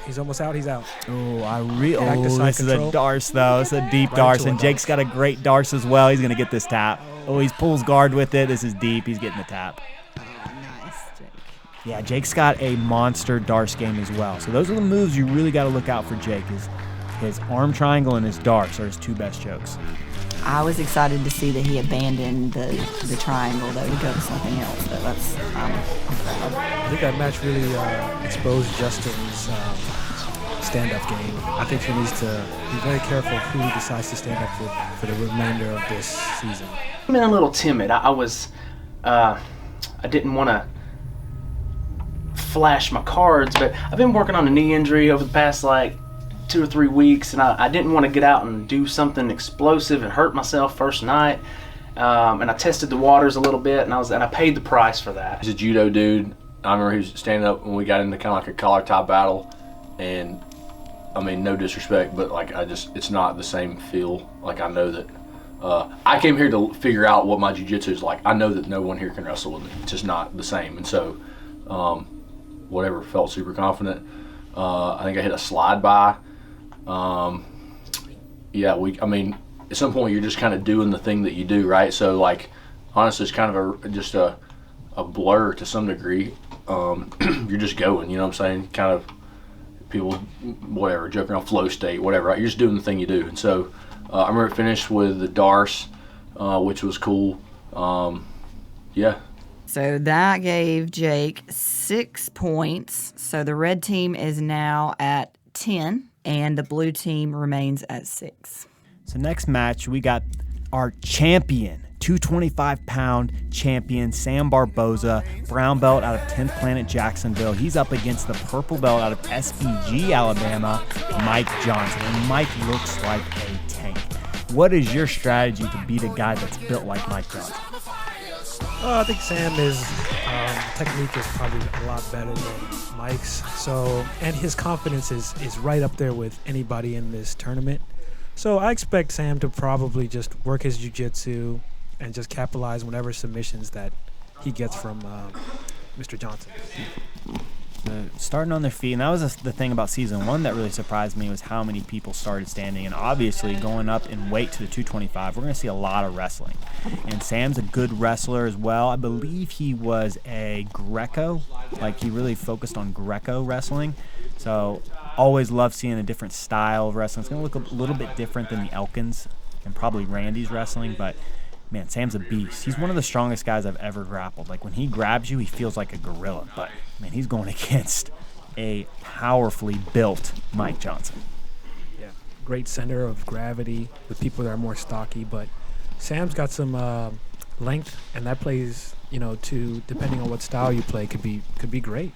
Speaker 4: He's almost out. He's out.
Speaker 2: This is a darce, though. It's a deep darce, and Jake's got a great darce as well. He's going to get this tap. Oh, he pulls guard with it. This is deep. He's getting the tap.
Speaker 3: Nice, Jake.
Speaker 2: Yeah, Jake's got a monster darce game as well. So those are the moves you really got to look out for Jake. His arm triangle and his darce are his 2 best chokes.
Speaker 3: I was excited to see that he abandoned the triangle, though, to go to something else. But I'm proud.
Speaker 4: I think that match really exposed Justin's stand-up game. I think he needs to be very careful who he decides to stand up with for the remainder of this season.
Speaker 17: I've been a little timid. I didn't want to flash my cards, but I've been working on a knee injury over the past 2 or 3 weeks, and I didn't want to get out and do something explosive and hurt myself first night. And I tested the waters a little bit, and I paid the price for that.
Speaker 11: He's a judo dude. I remember he was standing up when we got into kind of like a collar tie battle, and I mean, no disrespect, but it's not the same feel. I know that I came here to figure out what my jiu-jitsu is like. I know that no one here can wrestle with me. It's just not the same, and so whatever, felt super confident. I think I hit a slide by. I mean, at some point you're just kind of doing the thing that you do, right? So honestly, it's kind of just a blur to some degree. You're just going, you know what I'm saying? Kind of people, whatever, joking around flow state, whatever, right? You're just doing the thing you do. And so I remember it finished with the Darce, which was cool.
Speaker 3: So that gave Jake 6 points. So the red team is now at 10, and the blue team remains at 6.
Speaker 2: So next match, we got our champion, 225-pound champion, Sam Barboza, brown belt out of 10th Planet Jacksonville. He's up against the purple belt out of SPG, Alabama, Mike Johnson. And Mike looks like a tank. What is your strategy to beat a guy that's built like Mike Johnson?
Speaker 4: I think Sam technique is probably a lot better than Mike's. And his confidence is right up there with anybody in this tournament. So I expect Sam to probably just work his jiu-jitsu and just capitalize whatever submissions that he gets from Mr. Johnson.
Speaker 2: Starting on their feet, and that was the thing about season 1 that really surprised me, was how many people started standing. And obviously going up in weight to the 225, we're going to see a lot of wrestling. And Sam's a good wrestler as well. I believe he was a Greco, he really focused on Greco wrestling. So always love seeing a different style of wrestling. It's going to look a little bit different than the Elkins and probably Randy's wrestling, but man, Sam's a beast. He's one of the strongest guys I've ever grappled. When he grabs you, he feels like a gorilla. But, man, he's going against a powerfully built Mike Johnson.
Speaker 4: Yeah, great center of gravity with people that are more stocky. But Sam's got some length, and that plays, depending on what style you play, could be great.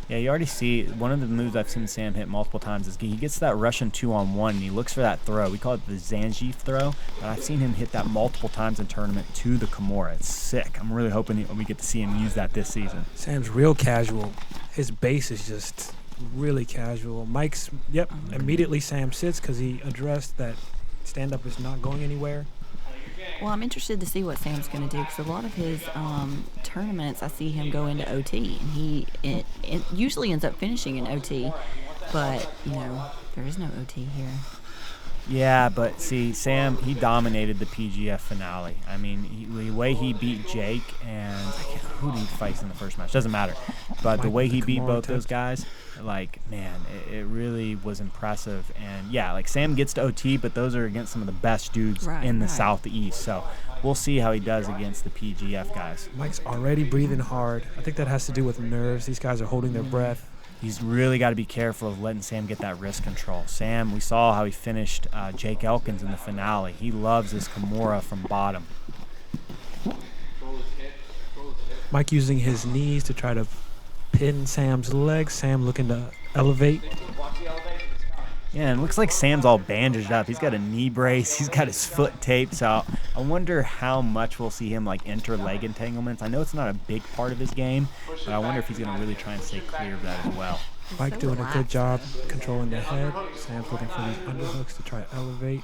Speaker 2: Yeah, you already see one of the moves I've seen Sam hit multiple times is he gets that Russian 2-on-1 and he looks for that throw. We call it the Zangief throw, but I've seen him hit that multiple times in tournament to the Kimura. It's sick. I'm really hoping we get to see him use that this season.
Speaker 4: Sam's real casual. His base is just really casual. Mike's, immediately Sam sits because he addressed that stand-up is not going anywhere.
Speaker 3: Well, I'm interested to see what Sam's going to do, because a lot of his tournaments, I see him go into OT, and he usually ends up finishing in OT, but, there is no OT here.
Speaker 2: Yeah, but see, Sam, he dominated the PGF finale. I mean, the way he beat Jake and who did he fight in the first match? Doesn't matter. But the way he beat both those guys, man, it really was impressive. And yeah, Sam gets to OT, but those are against some of the best dudes in the Southeast. So we'll see how he does against the PGF guys.
Speaker 4: Mike's already breathing hard. I think that has to do with nerves. These guys are holding their breath.
Speaker 2: He's really got to be careful of letting Sam get that wrist control. Sam, we saw how he finished Jake Elkins in the finale. He loves his Kimura from bottom.
Speaker 4: Mike using his knees to try to pin Sam's legs. Sam looking to elevate.
Speaker 2: Yeah, and it looks like Sam's all bandaged up. He's got a knee brace. He's got his foot taped. So I wonder how much we'll see him enter leg entanglements. I know it's not a big part of his game, but I wonder if he's going to really try and stay clear of that as well.
Speaker 4: Mike doing a good job controlling the head. Sam's looking for these underhooks to try to elevate.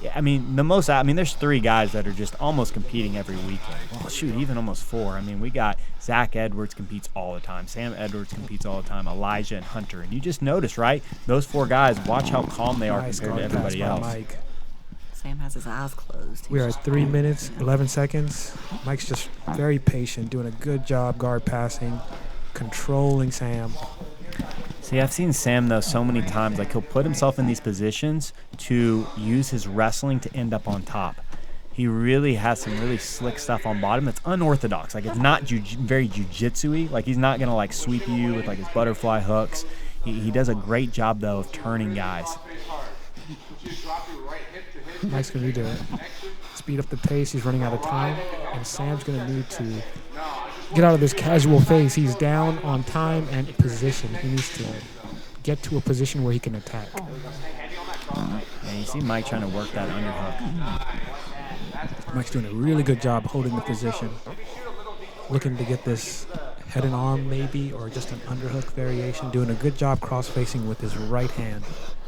Speaker 2: Yeah, I mean, there's 3 guys that are just almost competing every weekend. Well, shoot, even almost 4. I mean, we got Zach Edwards competes all the time. Sam Edwards competes all the time. Elijah and Hunter. And you just notice, right? Those 4 guys, watch how calm they are compared to everybody else.
Speaker 4: Mike.
Speaker 3: Sam has his eyes closed.
Speaker 4: We are at 3 minutes, 11 seconds. Mike's just very patient, doing a good job guard passing, controlling Sam.
Speaker 2: See, I've seen Sam, though, so many times. He'll put himself in these positions to use his wrestling to end up on top. He really has some really slick stuff on bottom that's unorthodox. It's not very jiu-jitsu-y. He's not going to, sweep you with, his butterfly hooks. He does a great job, though, of turning guys.
Speaker 4: Mike's going to need to speed up the pace. He's running out of time. And Sam's going to need to get out of this casual phase. He's down on time and position. He needs to get to a position where he can attack.
Speaker 2: And you see Mike trying to work that underhook.
Speaker 4: Mike's doing a really good job holding the position. Looking to get this head and arm maybe, or just an underhook variation. Doing a good job cross-facing with his right hand.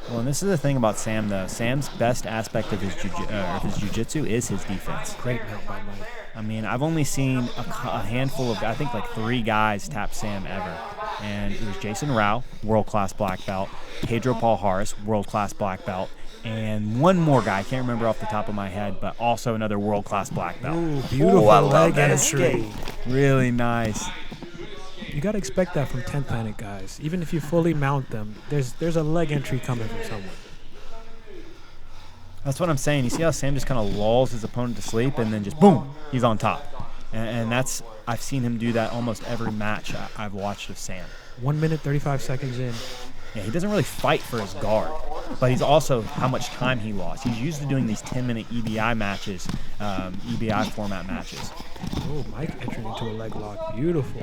Speaker 2: Well, and this is the thing about Sam, though. Sam's best aspect of his jiu-jitsu is his defense.
Speaker 4: Great mount by Mike.
Speaker 2: I mean, I've only seen a handful of, I think like 3 guys tap Sam ever. And it was Jason Rao, world-class black belt, Pedro Paul Harris, world-class black belt, and one more guy, I can't remember off the top of my head, but also another world-class black belt.
Speaker 4: Ooh, beautiful
Speaker 2: I love
Speaker 4: leg
Speaker 2: that
Speaker 4: entry.
Speaker 2: escape. Really nice.
Speaker 4: You got to expect that from 10th Planet guys. Even if you fully mount them, there's a leg entry coming from somewhere.
Speaker 2: That's what I'm saying. You see how Sam just kind of lulls his opponent to sleep and then just boom, he's on top. And that's, I've seen him do that almost every match I've watched of Sam.
Speaker 4: 1 minute, 35 seconds in.
Speaker 2: Yeah, he doesn't really fight for his guard, but he's also how much time he lost. He's used to doing these 10-minute EBI matches, EBI format matches.
Speaker 4: Oh, Mike entering into a leg lock. Beautiful.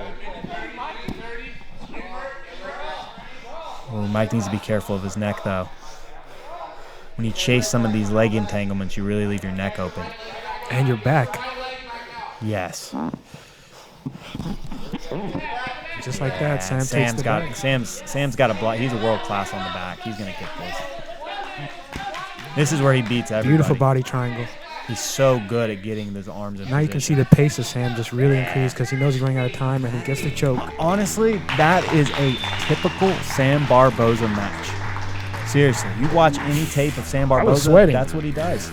Speaker 2: Well, Mike needs to be careful of his neck, though. When you chase some of these leg entanglements, you really leave your neck open.
Speaker 4: And your back.
Speaker 2: Yes.
Speaker 4: Just like that, Sam takes the back.
Speaker 2: Sam's got a block. He's a world class on the back. He's gonna kick this. This is where he beats everybody.
Speaker 4: Beautiful body triangle.
Speaker 2: He's so good at getting those arms in
Speaker 4: Now you can see the pace of Sam just really increase because he knows he's running out of time and he gets the choke.
Speaker 2: Honestly, that is a typical Sam Barboza match. Seriously, you watch any tape of Sam
Speaker 4: I was
Speaker 2: Barboza,
Speaker 4: sweating.
Speaker 2: that's what he does.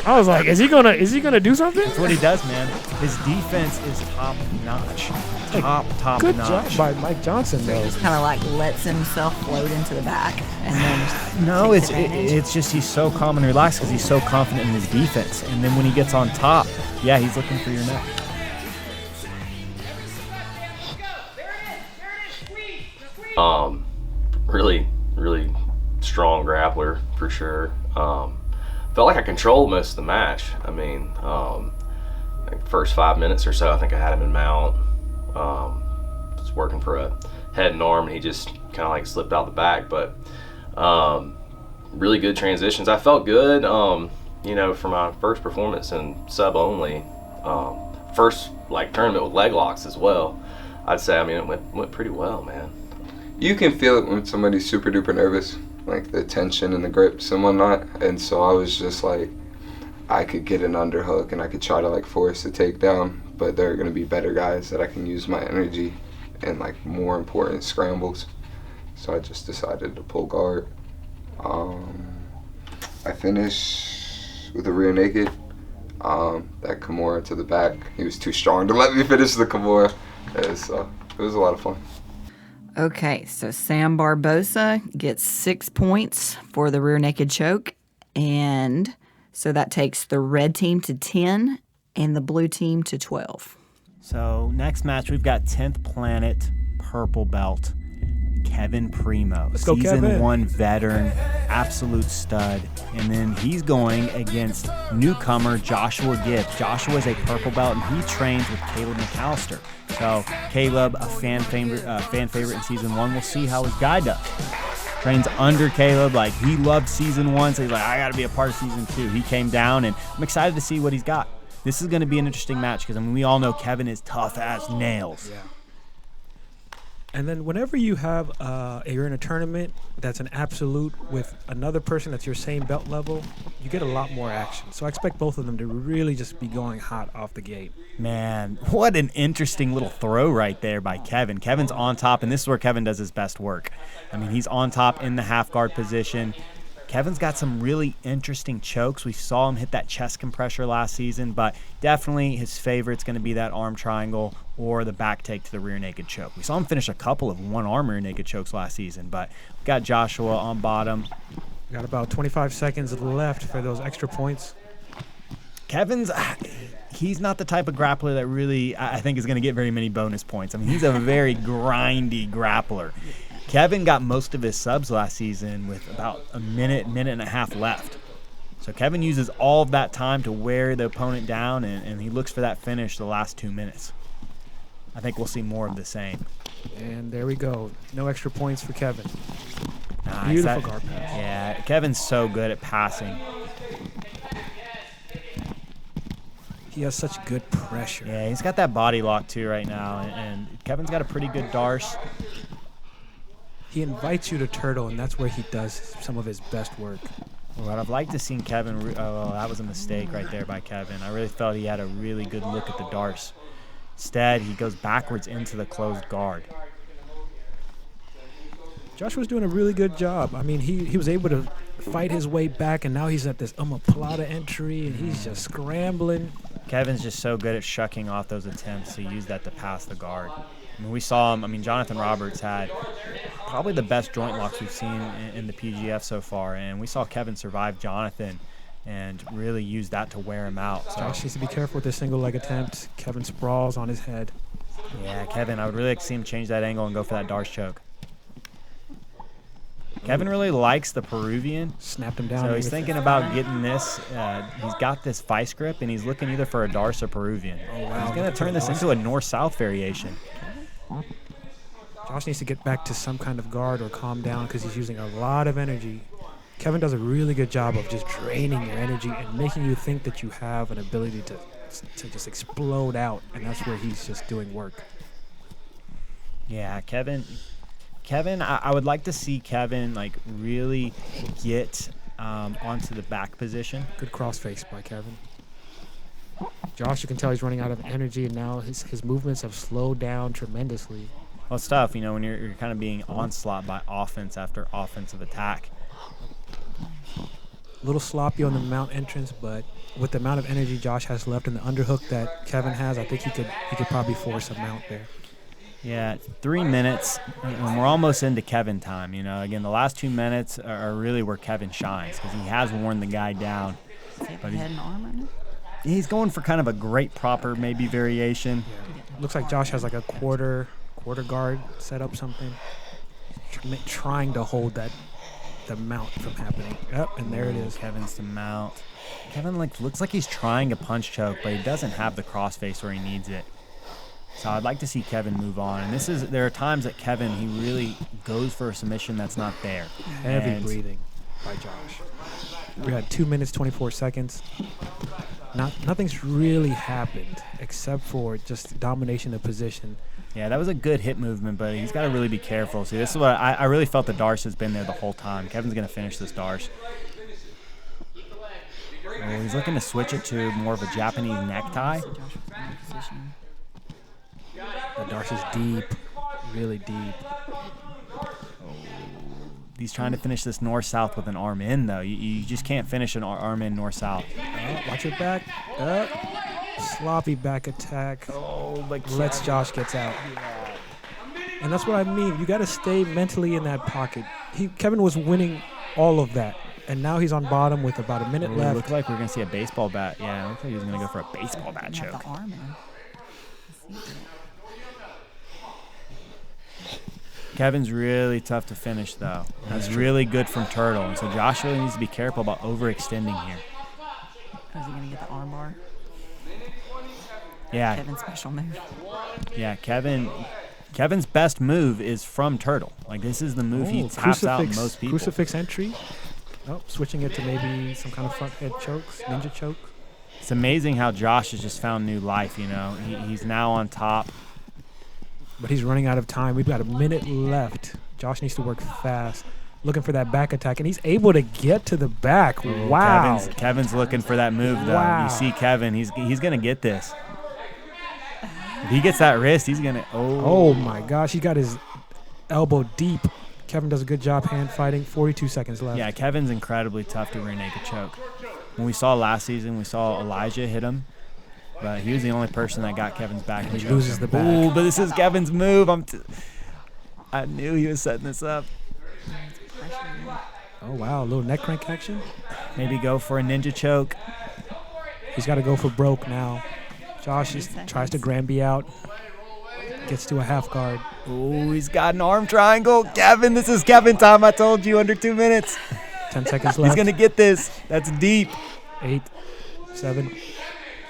Speaker 4: I was like, is he gonna do something?
Speaker 2: That's what he does, man. His defense is top notch. Top
Speaker 4: Good
Speaker 2: notch.
Speaker 4: job by Mike Johnson, though.
Speaker 3: Just kind of like lets himself float into the back and then
Speaker 2: No,
Speaker 3: takes advantage.
Speaker 2: it's just he's so calm and relaxed because he's so confident in his defense. And then when he gets on top, yeah, he's looking for your neck.
Speaker 15: Really strong grappler for sure. Felt like I controlled most of the match. I mean, like first 5 minutes or so, I think I had him in mount. Was working for a head and arm, and he just kind of like slipped out the back. But really good transitions. I felt good. You know, for my first performance in sub only, first like tournament with leg locks as well. I'd say, I mean, it went pretty well, man.
Speaker 7: You can feel it when somebody's super duper nervous, like the tension and the grips and whatnot. And so I was just like, I could get an underhook and I could try to like force a takedown, but there are going to be better guys that I can use my energy in like more important scrambles. So I just decided to pull guard. I finished with a rear naked. That Kimura to the back, he was too strong to let me finish the Kimura. Yeah, so it was a lot of fun.
Speaker 3: Okay, so Sam Barboza gets 6 points for the rear naked choke, and so that takes the red team to 10 and the blue team to 12.
Speaker 2: So next match, we've got 10th Planet purple belt, Kevin Primo.
Speaker 4: Let's go,
Speaker 2: Season
Speaker 4: Kevin.
Speaker 2: 1 veteran, absolute stud. And then he's going against newcomer Joshua Gibbs. Joshua is a purple belt, and he trains with Caleb McAllister. So Caleb, a fan favorite in Season 1. We'll see how his guy does. Trains under Caleb. Like, he loved Season 1, so he's like, I got to be a part of Season 2. He came down, and I'm excited to see what he's got. This is going to be an interesting match because, I mean, we all know Kevin is tough as nails.
Speaker 4: Yeah. And then whenever you have you're in a tournament that's an absolute with another person that's your same belt level, you get a lot more action. So I expect both of them to really just be going hot off the gate.
Speaker 2: Man, what an interesting little throw right there by Kevin. Kevin's on top, and this is where Kevin does his best work. I mean, he's on top in the half guard position. Kevin's got some really interesting chokes. We saw him hit that chest compressor last season, but definitely his favorite's going to be that arm triangle or the back take to the rear naked choke. We saw him finish a couple of one-arm rear naked chokes last season, but we got Joshua on bottom.
Speaker 4: Got about 25 seconds left for those extra points.
Speaker 2: Kevin's, he's not the type of grappler that really, I think, is going to get very many bonus points. I mean, he's a very grindy grappler. Kevin got most of his subs last season with about a minute and a half left. So Kevin uses all of that time to wear the opponent down, and he looks for that finish the last 2 minutes. I think we'll see more of the same.
Speaker 4: And there we go. No extra points for Kevin.
Speaker 2: Nice.
Speaker 4: Beautiful guard pass.
Speaker 2: Yeah, Kevin's so good at passing.
Speaker 4: He has such good pressure.
Speaker 2: Yeah, he's got that body lock too right now, and Kevin's got a pretty good darce.
Speaker 4: He invites you to turtle, and that's where he does some of his best work.
Speaker 2: Well, I'd like to see Kevin. Oh, that was a mistake right there by Kevin. I really felt he had a really good look at the darce. Instead, he goes backwards into the closed guard.
Speaker 4: Joshua's doing a really good job. I mean, he was able to fight his way back, and now he's at this omoplata entry, and he's just scrambling.
Speaker 2: Kevin's just so good at shucking off those attempts to use that to pass the guard. I mean, we saw him. I mean, Jonathan Roberts had probably the best joint locks we've seen in the PGF so far, and we saw Kevin survive Jonathan and really use that to wear him out. So.
Speaker 4: Josh needs to be careful with this single leg attempt. Kevin sprawls on his head.
Speaker 2: Yeah, Kevin, I would really like to see him change that angle and go for that darce choke. Kevin really likes the Peruvian.
Speaker 4: Snapped him down.
Speaker 2: So he's thinking about getting this. He's got this vice grip, and he's looking either for a darce or Peruvian.
Speaker 4: Oh, wow.
Speaker 2: He's going to turn this into a north-south variation.
Speaker 4: Josh needs to get back to some kind of guard or calm down because he's using a lot of energy. Kevin does a really good job of just draining your energy and making you think that you have an ability to just explode out, and that's where he's just doing work.
Speaker 2: Yeah, Kevin, I would like to see Kevin like really get onto the back position.
Speaker 4: Good crossface by Kevin. Josh, you can tell he's running out of energy, and now his movements have slowed down tremendously.
Speaker 2: Well, it's tough, you know, when you're kind of being onslaught by offense after offensive attack.
Speaker 4: A little sloppy on the mount entrance, but with the amount of energy Josh has left in the underhook that Kevin has, I think he could probably force a mount there.
Speaker 2: Yeah, 3 minutes, and we're almost into Kevin time. You know, again, the last 2 minutes are really where Kevin shines because he has worn the guy down.
Speaker 3: But head and arm right now?
Speaker 2: He's going for kind of a great proper maybe variation.
Speaker 4: Yeah. Looks like Josh has like a quarter guard set up, something, trying to hold the mount from happening. Yep, and there it is.
Speaker 2: Kevin's to mount. Kevin looks like he's trying a punch choke, but he doesn't have the crossface where he needs it. So I'd like to see Kevin move on. And there are times that Kevin, he really goes for a submission that's not there.
Speaker 4: Heavy breathing by Josh. We had 2 minutes, 24 seconds. Nothing's really happened except for just domination of position.
Speaker 2: Yeah, that was a good hit movement, but he's got to really be careful. See, this is what I really felt the darce has been there the whole time. Kevin's going to finish this darce. Oh, he's looking to switch it to more of a Japanese necktie.
Speaker 4: The darce is deep, really deep.
Speaker 2: He's trying to finish this north-south with an arm in, though. You just can't finish an arm in north-south.
Speaker 4: Watch your back. Sloppy back attack.
Speaker 2: Oh, but
Speaker 4: lets Josh gets out. And that's what I mean. You got to stay mentally in that pocket. Kevin was winning all of that, and now he's on bottom with about a minute left.
Speaker 2: Looked like we're going to see a baseball bat. Yeah, it looked like he was going to go for a baseball bat choke. Kevin's really tough to finish, though. That's really good from Turtle. And so Josh really needs to be careful about overextending here.
Speaker 3: Is he going to get the arm bar?
Speaker 2: Yeah.
Speaker 3: Kevin's special move.
Speaker 2: Yeah, Kevin's best move is from Turtle. Like, this is the move he taps out most people.
Speaker 4: Crucifix entry. Oh, switching it to maybe some kind of front head chokes, ninja choke.
Speaker 2: It's amazing how Josh has just found new life, you know. He's now on top.
Speaker 4: But he's running out of time. We've got a minute left. Josh needs to work fast. Looking for that back attack, and he's able to get to the back.
Speaker 2: Ooh,
Speaker 4: wow.
Speaker 2: Kevin's looking for that move, though.
Speaker 4: Wow.
Speaker 2: You see Kevin. He's going to get this. If he gets that wrist, he's going to...
Speaker 4: Oh, my gosh. He got his elbow deep. Kevin does a good job hand fighting. 42 seconds left.
Speaker 2: Yeah, Kevin's incredibly tough to rear naked choke. When we saw last season, we saw Elijah hit him. But he was the only person that got Kevin's back.
Speaker 4: He loses the back.
Speaker 2: Ooh, but this is Kevin's move. I knew he was setting this up.
Speaker 4: Oh, wow. A little neck crank action.
Speaker 2: Maybe go for a ninja choke.
Speaker 4: He's got to go for broke now. Josh tries to Granby out. gets to a half guard.
Speaker 2: Oh, he's got an arm triangle. Kevin, this is Kevin time. I told you, under 2 minutes.
Speaker 4: 10 seconds left.
Speaker 2: He's going to get this. That's deep.
Speaker 4: 8, 7,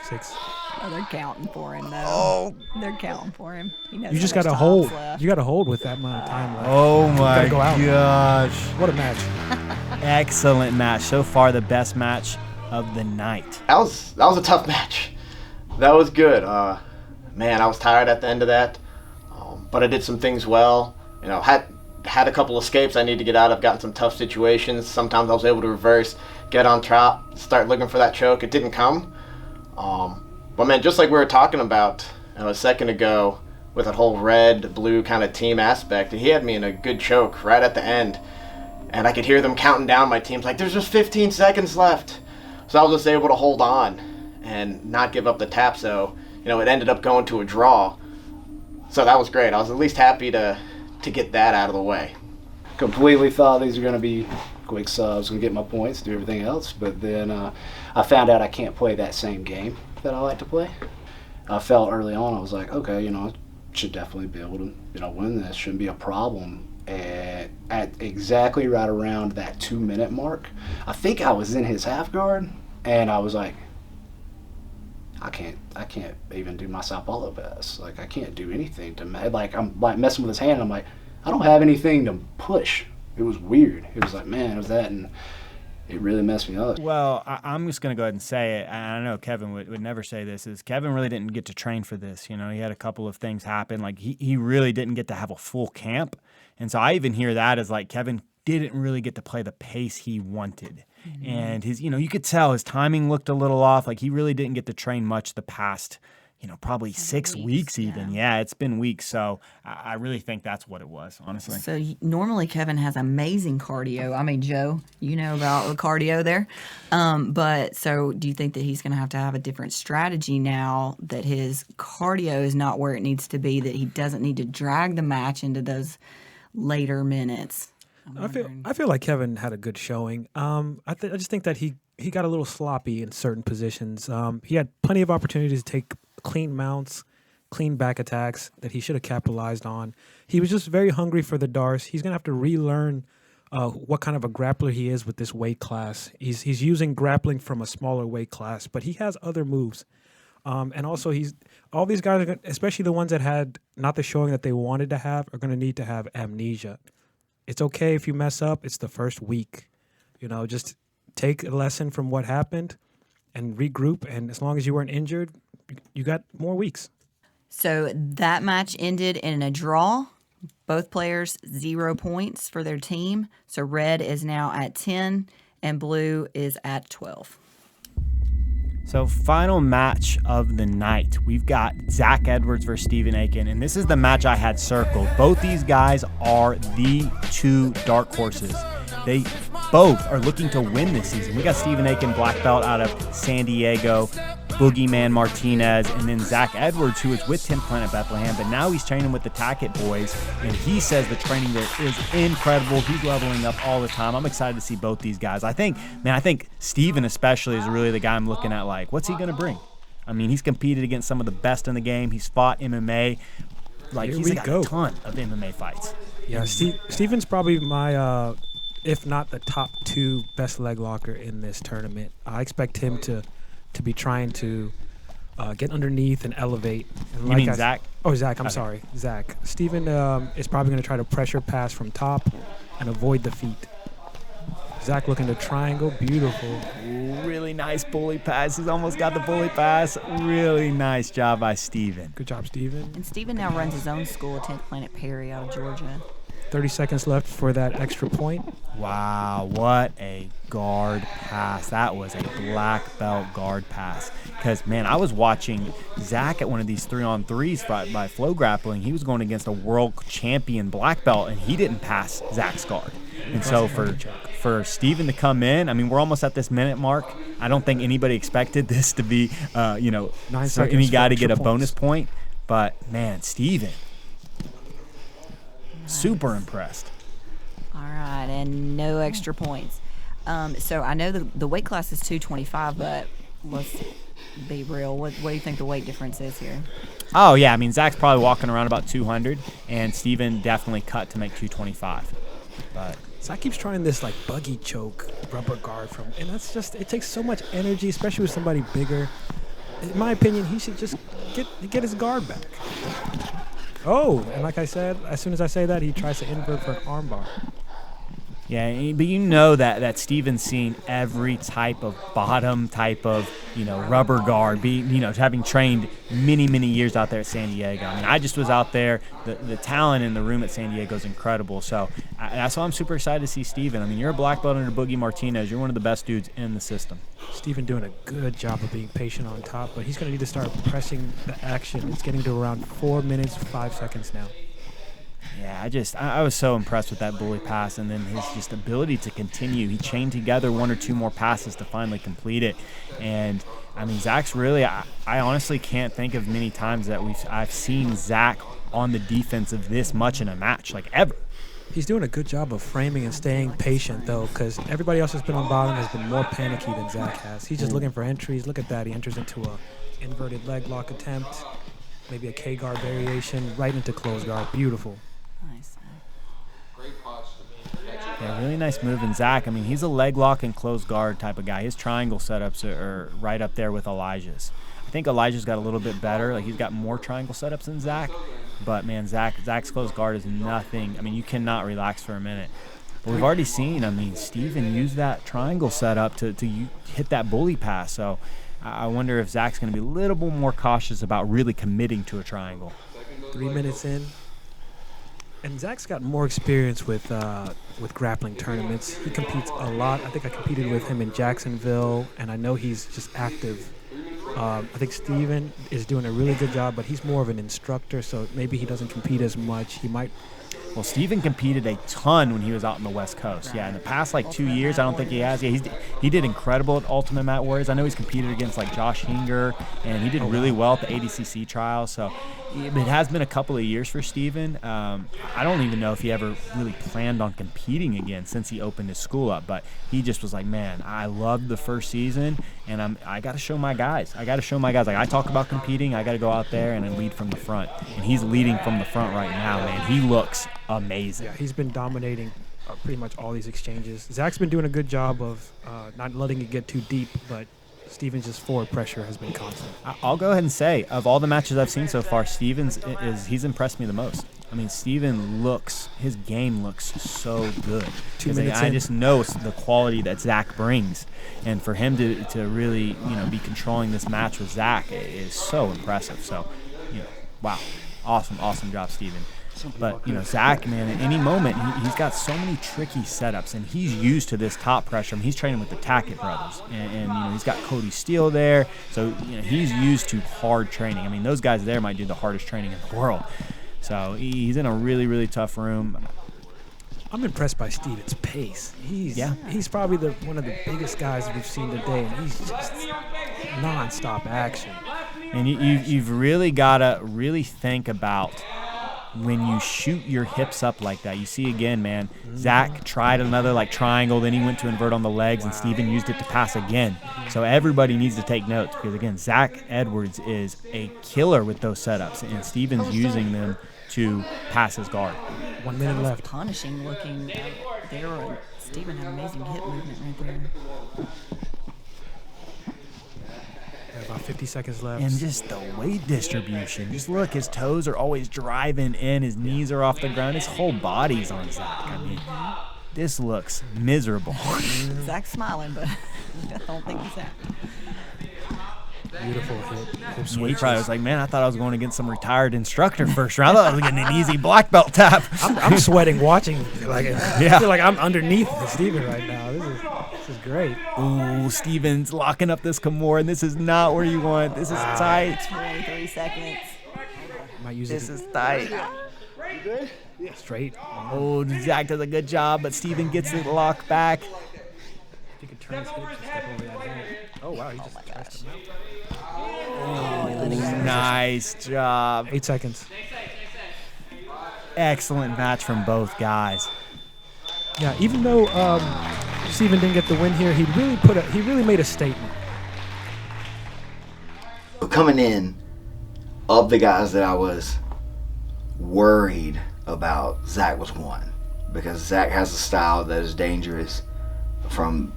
Speaker 4: 6.
Speaker 3: Oh, they're counting for him, though.
Speaker 2: Oh.
Speaker 3: They're counting for him. He knows
Speaker 4: You just
Speaker 3: how
Speaker 4: got
Speaker 3: much
Speaker 4: to hold.
Speaker 3: time's left.
Speaker 4: You got to hold with that amount of time left.
Speaker 2: Oh,
Speaker 4: You
Speaker 2: my
Speaker 4: gotta go out.
Speaker 2: gosh.
Speaker 4: What a match.
Speaker 2: Excellent match. So far, the best match of the night.
Speaker 18: That was a tough match. That was good. Man, I was tired at the end of that, but I did some things well. You know, had a couple escapes I need to get out of. Gotten some tough situations. Sometimes I was able to reverse, get on top, start looking for that choke. It didn't come. But man, just like we were talking about a second ago with that whole red blue kind of team aspect, he had me in a good choke right at the end, and I could hear them counting down. My team's like, "There's just 15 seconds left," so I was just able to hold on and not give up the tap. So it ended up going to a draw. So that was great. I was at least happy to get that out of the way.
Speaker 19: Completely thought these were going to be quick subs, going to get my points, do everything else, but then I found out I can't play that same game that I like to play. I felt early on, I was like, okay, I should definitely be able to, win this. Shouldn't be a problem. And at exactly right around that 2 minute mark, I think I was in his half guard, and I was like, I can't even do my Sao pass. Like, I can't do anything to I'm like messing with his hand. And I'm like, I don't have anything to push. It was weird. It was like, man, it was that, and it really messed me up.
Speaker 2: Well, I'm just going to go ahead and say it. And I know Kevin would never say this, is Kevin really didn't get to train for this. He had a couple of things happen. Like, he really didn't get to have a full camp. And so I even hear that as like Kevin didn't really get to play the pace he wanted. Mm-hmm. And his, you could tell his timing looked a little off. Like, he really didn't get to train much the past, probably 6 weeks even. Yeah, it's been weeks. So I really think that's what it was, honestly.
Speaker 3: So normally Kevin has amazing cardio. I mean, Joe, you know about the cardio there. But so do you think that he's going to have a different strategy now that his cardio is not where it needs to be, that he doesn't need to drag the match into those later minutes?
Speaker 4: I feel like Kevin had a good showing. I just think that he got a little sloppy in certain positions. He had plenty of opportunities to take clean mounts, clean back attacks that he should have capitalized on. He was just very hungry for the darts. He's going to have to relearn what kind of a grappler he is with this weight class. He's using grappling from a smaller weight class, but he has other moves. And also, all these guys, especially the ones that had not the showing that they wanted to have, are going to need to have amnesia. It's okay if you mess up. It's the first week. Just take a lesson from what happened and regroup. And as long as you weren't injured, you got more weeks.
Speaker 3: So that match ended in a draw. Both players 0 points for their team. So red is now at 10 and blue is at 12.
Speaker 2: So final match of the night. We've got Zach Edwards versus Stephen Aiken, and this is the match I had circled. Both these guys are the two dark horses. They both are looking to win this season. We got Stephen Aiken, black belt out of San Diego, Boogeyman Martinez, and then Zach Edwards, who is with 10th Planet Bethlehem, but now he's training with the Tackett boys, and he says the training there is incredible. He's leveling up all the time. I'm excited to see both these guys. I think Stephen especially is really the guy I'm looking at like, what's he going to bring? I mean, he's competed against some of the best in the game. He's fought MMA. Like, he's got a ton of MMA fights.
Speaker 4: Yeah, Stephen's probably my, if not the top 2 best leg locker in this tournament. I expect him to be trying to get underneath and elevate. And
Speaker 2: you mean Zach?
Speaker 4: Oh, Zach. I'm sorry. Zach. Stephen is probably going to try to pressure pass from top and avoid the feet. Zach looking to triangle. Beautiful.
Speaker 2: Really nice bully pass. He's almost got the bully pass. Really nice job by Stephen.
Speaker 4: Good job, Stephen.
Speaker 3: And Stephen now runs his own school, 10th Planet Perry out of Georgia.
Speaker 4: 30 seconds left for that extra point.
Speaker 2: Wow, what a guard pass. That was a black belt guard pass. Because, man, I was watching Zach at one of these 3-on-3s by Flow Grappling. He was going against a world champion black belt, and he didn't pass Zach's guard. And so for Stephen to come in, I mean, we're almost at this minute mark. I don't think anybody expected this to be,
Speaker 4: 9
Speaker 2: for
Speaker 4: seconds
Speaker 2: any guy to get a
Speaker 4: points.
Speaker 2: bonus point. But, man, Stephen, super impressed.
Speaker 3: All right, and no extra points. So I know the weight class is 225, but let's be real. What do you think the weight difference is here?
Speaker 2: Oh, yeah. I mean, Zach's probably walking around about 200, and Steven definitely cut to make 225. But
Speaker 4: Zach keeps trying this like buggy choke rubber guard and that's just, it takes so much energy, especially with somebody bigger. In my opinion, he should just get his guard back. Oh, and like I said, as soon as I say that, he tries to invert for an armbar.
Speaker 2: yeah, but you know that Steven's seen every type of bottom type of, rubber guard, having trained many years out there at San Diego. I mean, I just was out there. The talent in the room at San Diego is incredible. So that's why I'm super excited to see Steven. I mean, you're a black belt under Boogie Martinez. You're one of the best dudes in the system.
Speaker 4: Steven doing a good job of being patient on top, but he's going to need to start pressing the action. It's getting to around 4 minutes, 5 seconds now.
Speaker 2: Yeah, I was so impressed with that bully pass, and then his just ability to continue. He chained together 1 or 2 more passes to finally complete it. And I mean, Zach's really, I honestly can't think of many times that I've seen Zach on the defensive this much in a match, like ever.
Speaker 4: He's doing a good job of framing and staying patient, though, because everybody else has been on bottom has been more panicky than Zach has. He's just looking for entries. Look at that. He enters into a inverted leg lock attempt, maybe a K-guard variation, right into close guard. Beautiful.
Speaker 3: Nice.
Speaker 2: Yeah, really nice move. And Zach, I mean, he's a leg lock and close guard type of guy. His triangle setups are right up there with Elijah's. I think Elijah's got a little bit better. Like, he's got more triangle setups than Zach. But, man, Zach's close guard is nothing. I mean, you cannot relax for a minute. But we've already seen, I mean, Steven used that triangle setup to hit that bully pass. So I wonder if Zach's going to be a little bit more cautious about really committing to a triangle.
Speaker 4: 3 minutes in. And Zach's got more experience with grappling tournaments. He competes a lot. I think I competed with him in Jacksonville, and I know he's just active. I think Steven is doing a really good job, but he's more of an instructor, so maybe he doesn't compete as much. He might.
Speaker 2: Well, Steven competed a ton when he was out in the West Coast. Yeah, in the past, 2 years, I don't think he has. Yeah, he did incredible at Ultimate Mat Warriors. I know he's competed against, Josh Hinger, and he did really well at the ADCC trials. So it has been a couple of years for Steven. I don't even know if he ever really planned on competing again since he opened his school up. But he just was like, man, I loved the first season, and I got to show my guys. Like, I talk about competing. I got to go out there and then lead from the front. And he's leading from the front right now, man. He looks amazing.
Speaker 4: Yeah, he's been dominating pretty much all these exchanges. Zach's been doing a good job of not letting it get too deep, but Steven's just forward pressure has been constant.
Speaker 2: I'll go ahead and say, of all the matches I've seen so far, he's impressed me the most. I mean, his game looks so good.
Speaker 4: 2 minutes
Speaker 2: I just know the quality that Zach brings. And for him to really, be controlling this match with Zach is so impressive. So, wow. Awesome job, Steven. But, Zach, man, at any moment, he's got so many tricky setups, and he's used to this top pressure. I mean, he's training with the Tackett brothers, and he's got Cody Steele there. So, he's used to hard training. I mean, those guys there might do the hardest training in the world. So, he's in a really, really tough room.
Speaker 4: I'm impressed by Steven's pace. He's probably one of the biggest guys we've seen today, and he's just nonstop action.
Speaker 2: And you've really got to really think about when you shoot your hips up like that. You see again, man, Zach tried another triangle, then he went to invert on the legs, and Steven used it to pass again. So everybody needs to take notes because, again, Zach Edwards is a killer with those setups, and Steven's using them to pass his guard.
Speaker 4: 1 minute left.
Speaker 3: Punishing looking there. And Steven had amazing hip movement right there.
Speaker 4: About 50 seconds left.
Speaker 2: And just the weight distribution. Just look, his toes are always driving in. His knees are off the ground. His whole body's on Zach. I mean, this looks miserable.
Speaker 3: Zach's smiling, but I don't think he's happy.
Speaker 4: Beautiful hip
Speaker 2: He probably was like, man, I thought I was going against some retired instructor first round. I thought I was getting an easy black belt tap.
Speaker 4: I'm sweating watching. I feel like I'm underneath Steven right now. This is great.
Speaker 2: Ooh, Steven's locking up this Kimura, and this is not where you want. This is tight.
Speaker 3: 23 seconds.
Speaker 2: This is tight.
Speaker 4: You good? Yeah. Straight.
Speaker 2: Oh, Zach does a good job, but Steven gets the lock back.
Speaker 4: If he could turn his hips and step over that hand. Oh, wow. He just pressed him out.
Speaker 2: Oh, nice job.
Speaker 4: 8 seconds.
Speaker 2: Excellent match from both guys.
Speaker 4: Yeah, even though Steven didn't get the win here, he really made a statement.
Speaker 12: Coming in of the guys that I was worried about, Zach was one, because Zach has a style that is dangerous from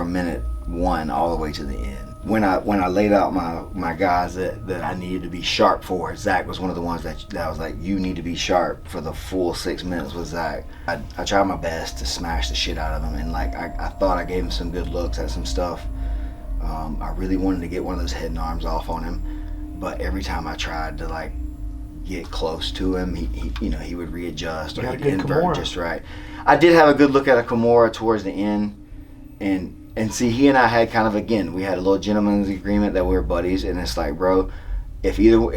Speaker 12: minute one all the way to the end. When I laid out my guys that I needed to be sharp for, Zach was one of the ones that I was like, you need to be sharp for the full 6 minutes with Zach. I tried my best to smash the shit out of him, and like I thought I gave him some good looks at some stuff. I really wanted to get one of those head and arms off on him, but every time I tried to like get close to him, he would readjust, or he'd invert just right. I did have a good look at a Kimura towards the end, and see, he and I had kind of, again, we had a little gentleman's agreement that we were buddies, and it's like, bro, if you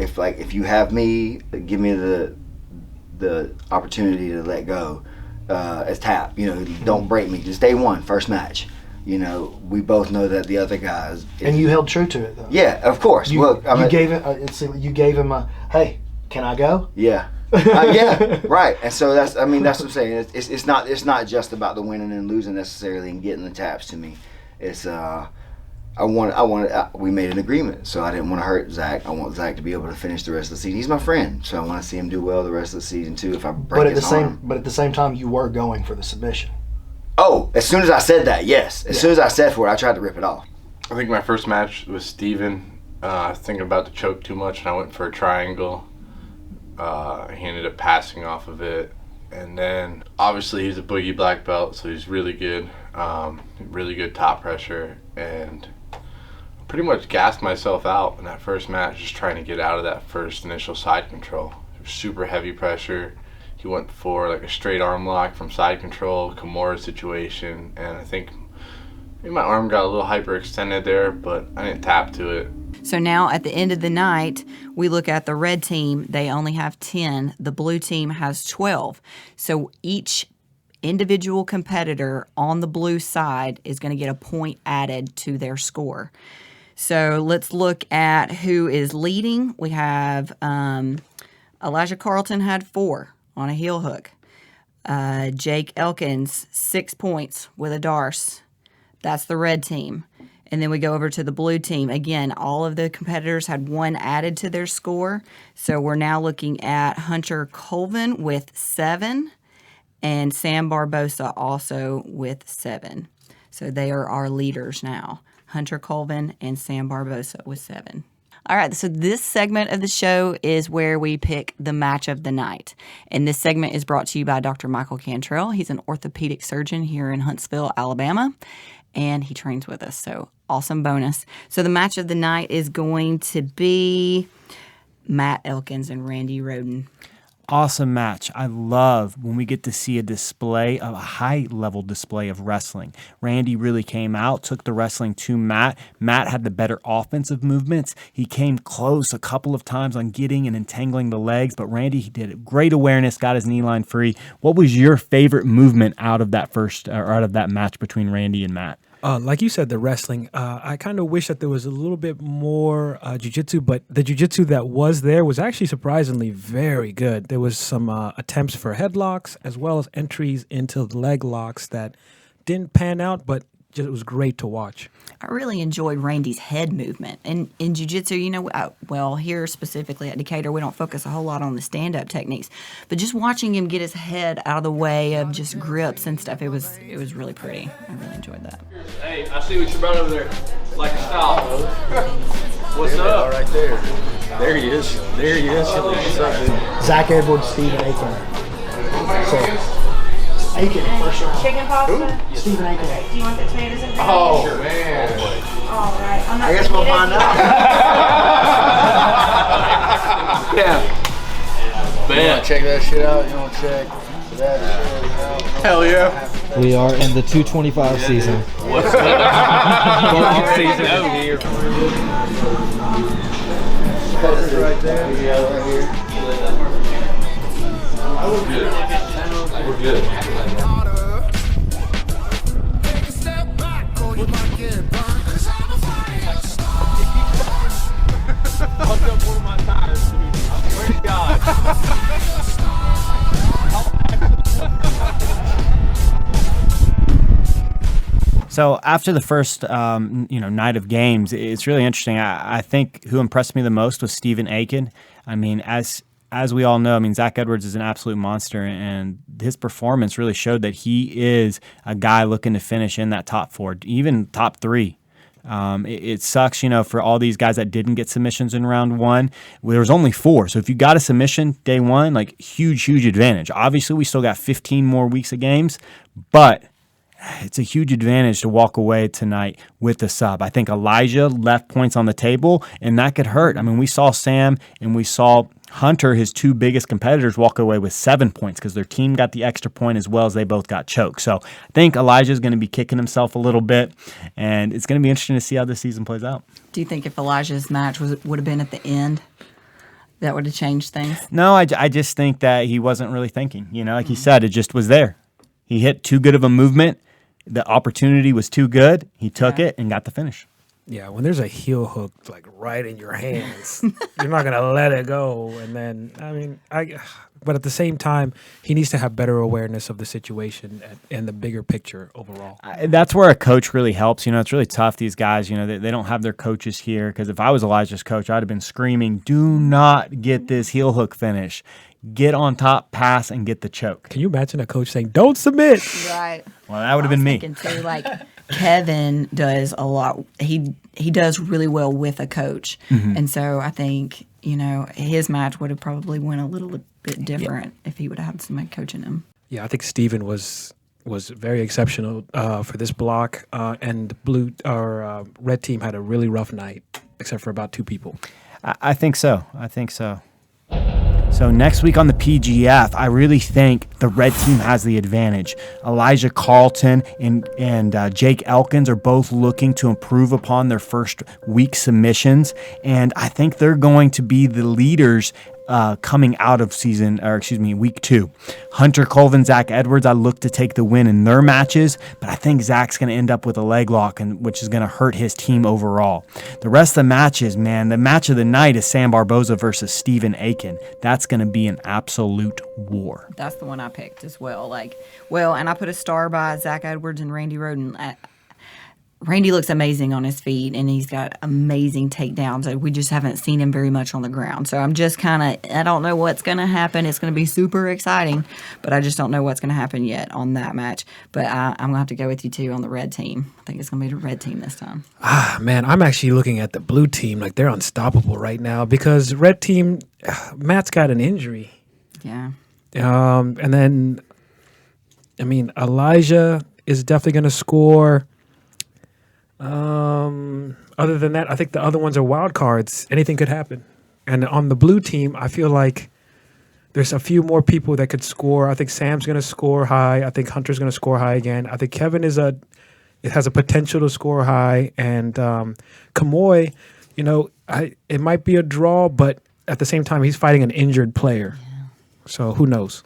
Speaker 12: have me, give me the opportunity to let go, as tap, don't break me. Just day one, first match. We both know that the other guys.
Speaker 5: And you held true to it, though.
Speaker 12: Yeah, of course.
Speaker 5: You gave him a, hey, can I go?
Speaker 12: Yeah. Yeah, right. And so that's what I'm saying. It's not just about the winning and losing necessarily and getting the taps to me. It's we made an agreement, so I didn't want to hurt Zach. I want Zach to be able to finish the rest of the season. He's my friend, so I want to see him do well the rest of the season too. If I break his arm.
Speaker 5: But at the same time, you were going for the submission.
Speaker 12: Oh, as soon as I said that, yes. As soon as I said for it, I tried to rip it off.
Speaker 13: I think my first match was Steven. I was thinking about to choke too much, and I went for a triangle. He ended up passing off of it, and then obviously he's a boogie black belt, so he's really good top pressure, and pretty much gassed myself out in that first match just trying to get out of that first initial side control. It was super heavy pressure. He went for like a straight arm lock from side control, Kimura situation, and I think maybe my arm got a little hyperextended there, but I didn't tap to it.
Speaker 3: So now at the end of the night, we look at the red team. They only have 10. The blue team has 12. So each individual competitor on the blue side is going to get a point added to their score. So let's look at who is leading. We have Elijah Carlton had 4 on a heel hook. Jake Elkins, 6 points with a Darce. That's the red team. And then we go over to the blue team. Again, all of the competitors had 1 added to their score. So we're now looking at Hunter Colvin with 7 and Sam Barbosa also with 7. So they are our leaders now. Hunter Colvin and Sam Barbosa with 7. All right, so this segment of the show is where we pick the match of the night. And this segment is brought to you by Dr. Michael Cantrell. He's an orthopedic surgeon here in Huntsville, Alabama, and he trains with us, so awesome bonus. So the match of the night is going to be Matt Elkins and Randy Roden.
Speaker 2: Awesome match. I love when we get to see a high-level display of wrestling. Randy really came out, took the wrestling to Matt. Matt had the better offensive movements. He came close a couple of times on getting and entangling the legs, but Randy, he did great awareness, got his knee line free. What was your favorite movement out of that match between Randy and Matt?
Speaker 4: Like you said, the wrestling, I kind of wish that there was a little bit more jiu-jitsu, but the jiu-jitsu that was there was actually surprisingly very good. There was some attempts for headlocks as well as entries into the leg locks that didn't pan out, but it was great to watch.
Speaker 3: I really enjoyed Randy's head movement. And in jiu-jitsu, here specifically at Decatur, we don't focus a whole lot on the stand-up techniques. But just watching him get his head out of the way of just grips and stuff, it was really pretty. I really enjoyed that.
Speaker 11: Hey, I see what you brought over there. Like a style. What's up?
Speaker 5: Right there. There he is. What's up, dude? Zach Edwards, Stephen Aiken. Aiken, first round.
Speaker 1: Chicken pasta?
Speaker 5: Stephen Aiken.
Speaker 1: Do you want the tomatoes and gravy?
Speaker 5: Oh, man.
Speaker 1: All right. I'm not
Speaker 5: I guess we'll find out.
Speaker 11: Yeah.
Speaker 22: You want to check that shit out? You want to check that shit out?
Speaker 11: Hell yeah.
Speaker 23: We are in the 225 season.
Speaker 11: What's up?
Speaker 22: Right there. Right here.
Speaker 11: We're good. Fucked up one of my tires, dude. I swear to God.
Speaker 2: So after the first night of games, it's really interesting. I think who impressed me the most was Stephen Aiken. I mean, as we all know, I mean, Zach Edwards is an absolute monster, and his performance really showed that he is a guy looking to finish in that top 4, even top 3. It sucks, for all these guys that didn't get submissions in round 1. There was only 4. So if you got a submission day 1, like huge advantage. Obviously, we still got 15 more weeks of games, but it's a huge advantage to walk away tonight with the sub. I think Elijah left points on the table, and that could hurt. I mean, we saw Sam and we saw Hunter, his 2 biggest competitors, walk away with 7 points because their team got the extra point as well as they both got choked. So I think Elijah's going to be kicking himself a little bit, and it's going to be interesting to see how this season plays out.
Speaker 3: Do you think if Elijah's match would have been at the end, that would have changed things?
Speaker 2: No, I just think that he wasn't really thinking. Like he said, it just was there. He hit too good of a movement. The opportunity was too good. He took it and got the finish.
Speaker 4: Yeah, when there's a heel hook like right in your hands, you're not gonna let it go. And then, but at the same time, he needs to have better awareness of the situation and the bigger picture overall.
Speaker 2: That's where a coach really helps. It's really tough. These guys, they don't have their coaches here. Because if I was Elijah's coach, I'd have been screaming, "Do not get this heel hook finish. Get on top, pass, and get the choke."
Speaker 4: Can you imagine a coach saying, "Don't submit"?
Speaker 3: Right.
Speaker 2: Well, that would have been me.
Speaker 3: Too, like Kevin does a lot. He does really well with a coach, and so I think his match would have probably went a little bit different if he would have had somebody coaching him.
Speaker 4: Yeah, I think Steven was very exceptional for this block, and red team had a really rough night, except for about 2 people.
Speaker 2: I think so. So next week on the PGF, I really think the red team has the advantage. Elijah Carlton and Jake Elkins are both looking to improve upon their first week submissions, and I think they're going to be the leaders coming out of week 2. Hunter Colvin, Zach Edwards, I look to take the win in their matches, but I think Zach's going to end up with a leg lock, which is going to hurt his team overall. The rest of the matches, man, the match of the night is Sam Barboza versus Stephen Aiken. That's going to be an absolute war.
Speaker 3: That's the one I picked as well. And I put a star by Zach Edwards and Randy Roden. Randy looks amazing on his feet, and he's got amazing takedowns. We just haven't seen him very much on the ground. So I'm just I don't know what's going to happen. It's going to be super exciting, but I just don't know what's going to happen yet on that match. But I'm going to have to go with you, too, on the red team. I think it's going to be the red team this time.
Speaker 4: Man, I'm actually looking at the blue team like they're unstoppable right now because red team, Matt's got an injury.
Speaker 3: Yeah.
Speaker 4: And then, Elijah is definitely going to score. Other than that, I think the other ones are wild cards. Anything could happen. And on the blue team, I feel like there's a few more people that could score. I think Sam's going to score high. I think Hunter's going to score high again. I think Kevin has a potential to score high. And Kamoy, it might be a draw, but at the same time, he's fighting an injured player. Yeah. So who knows?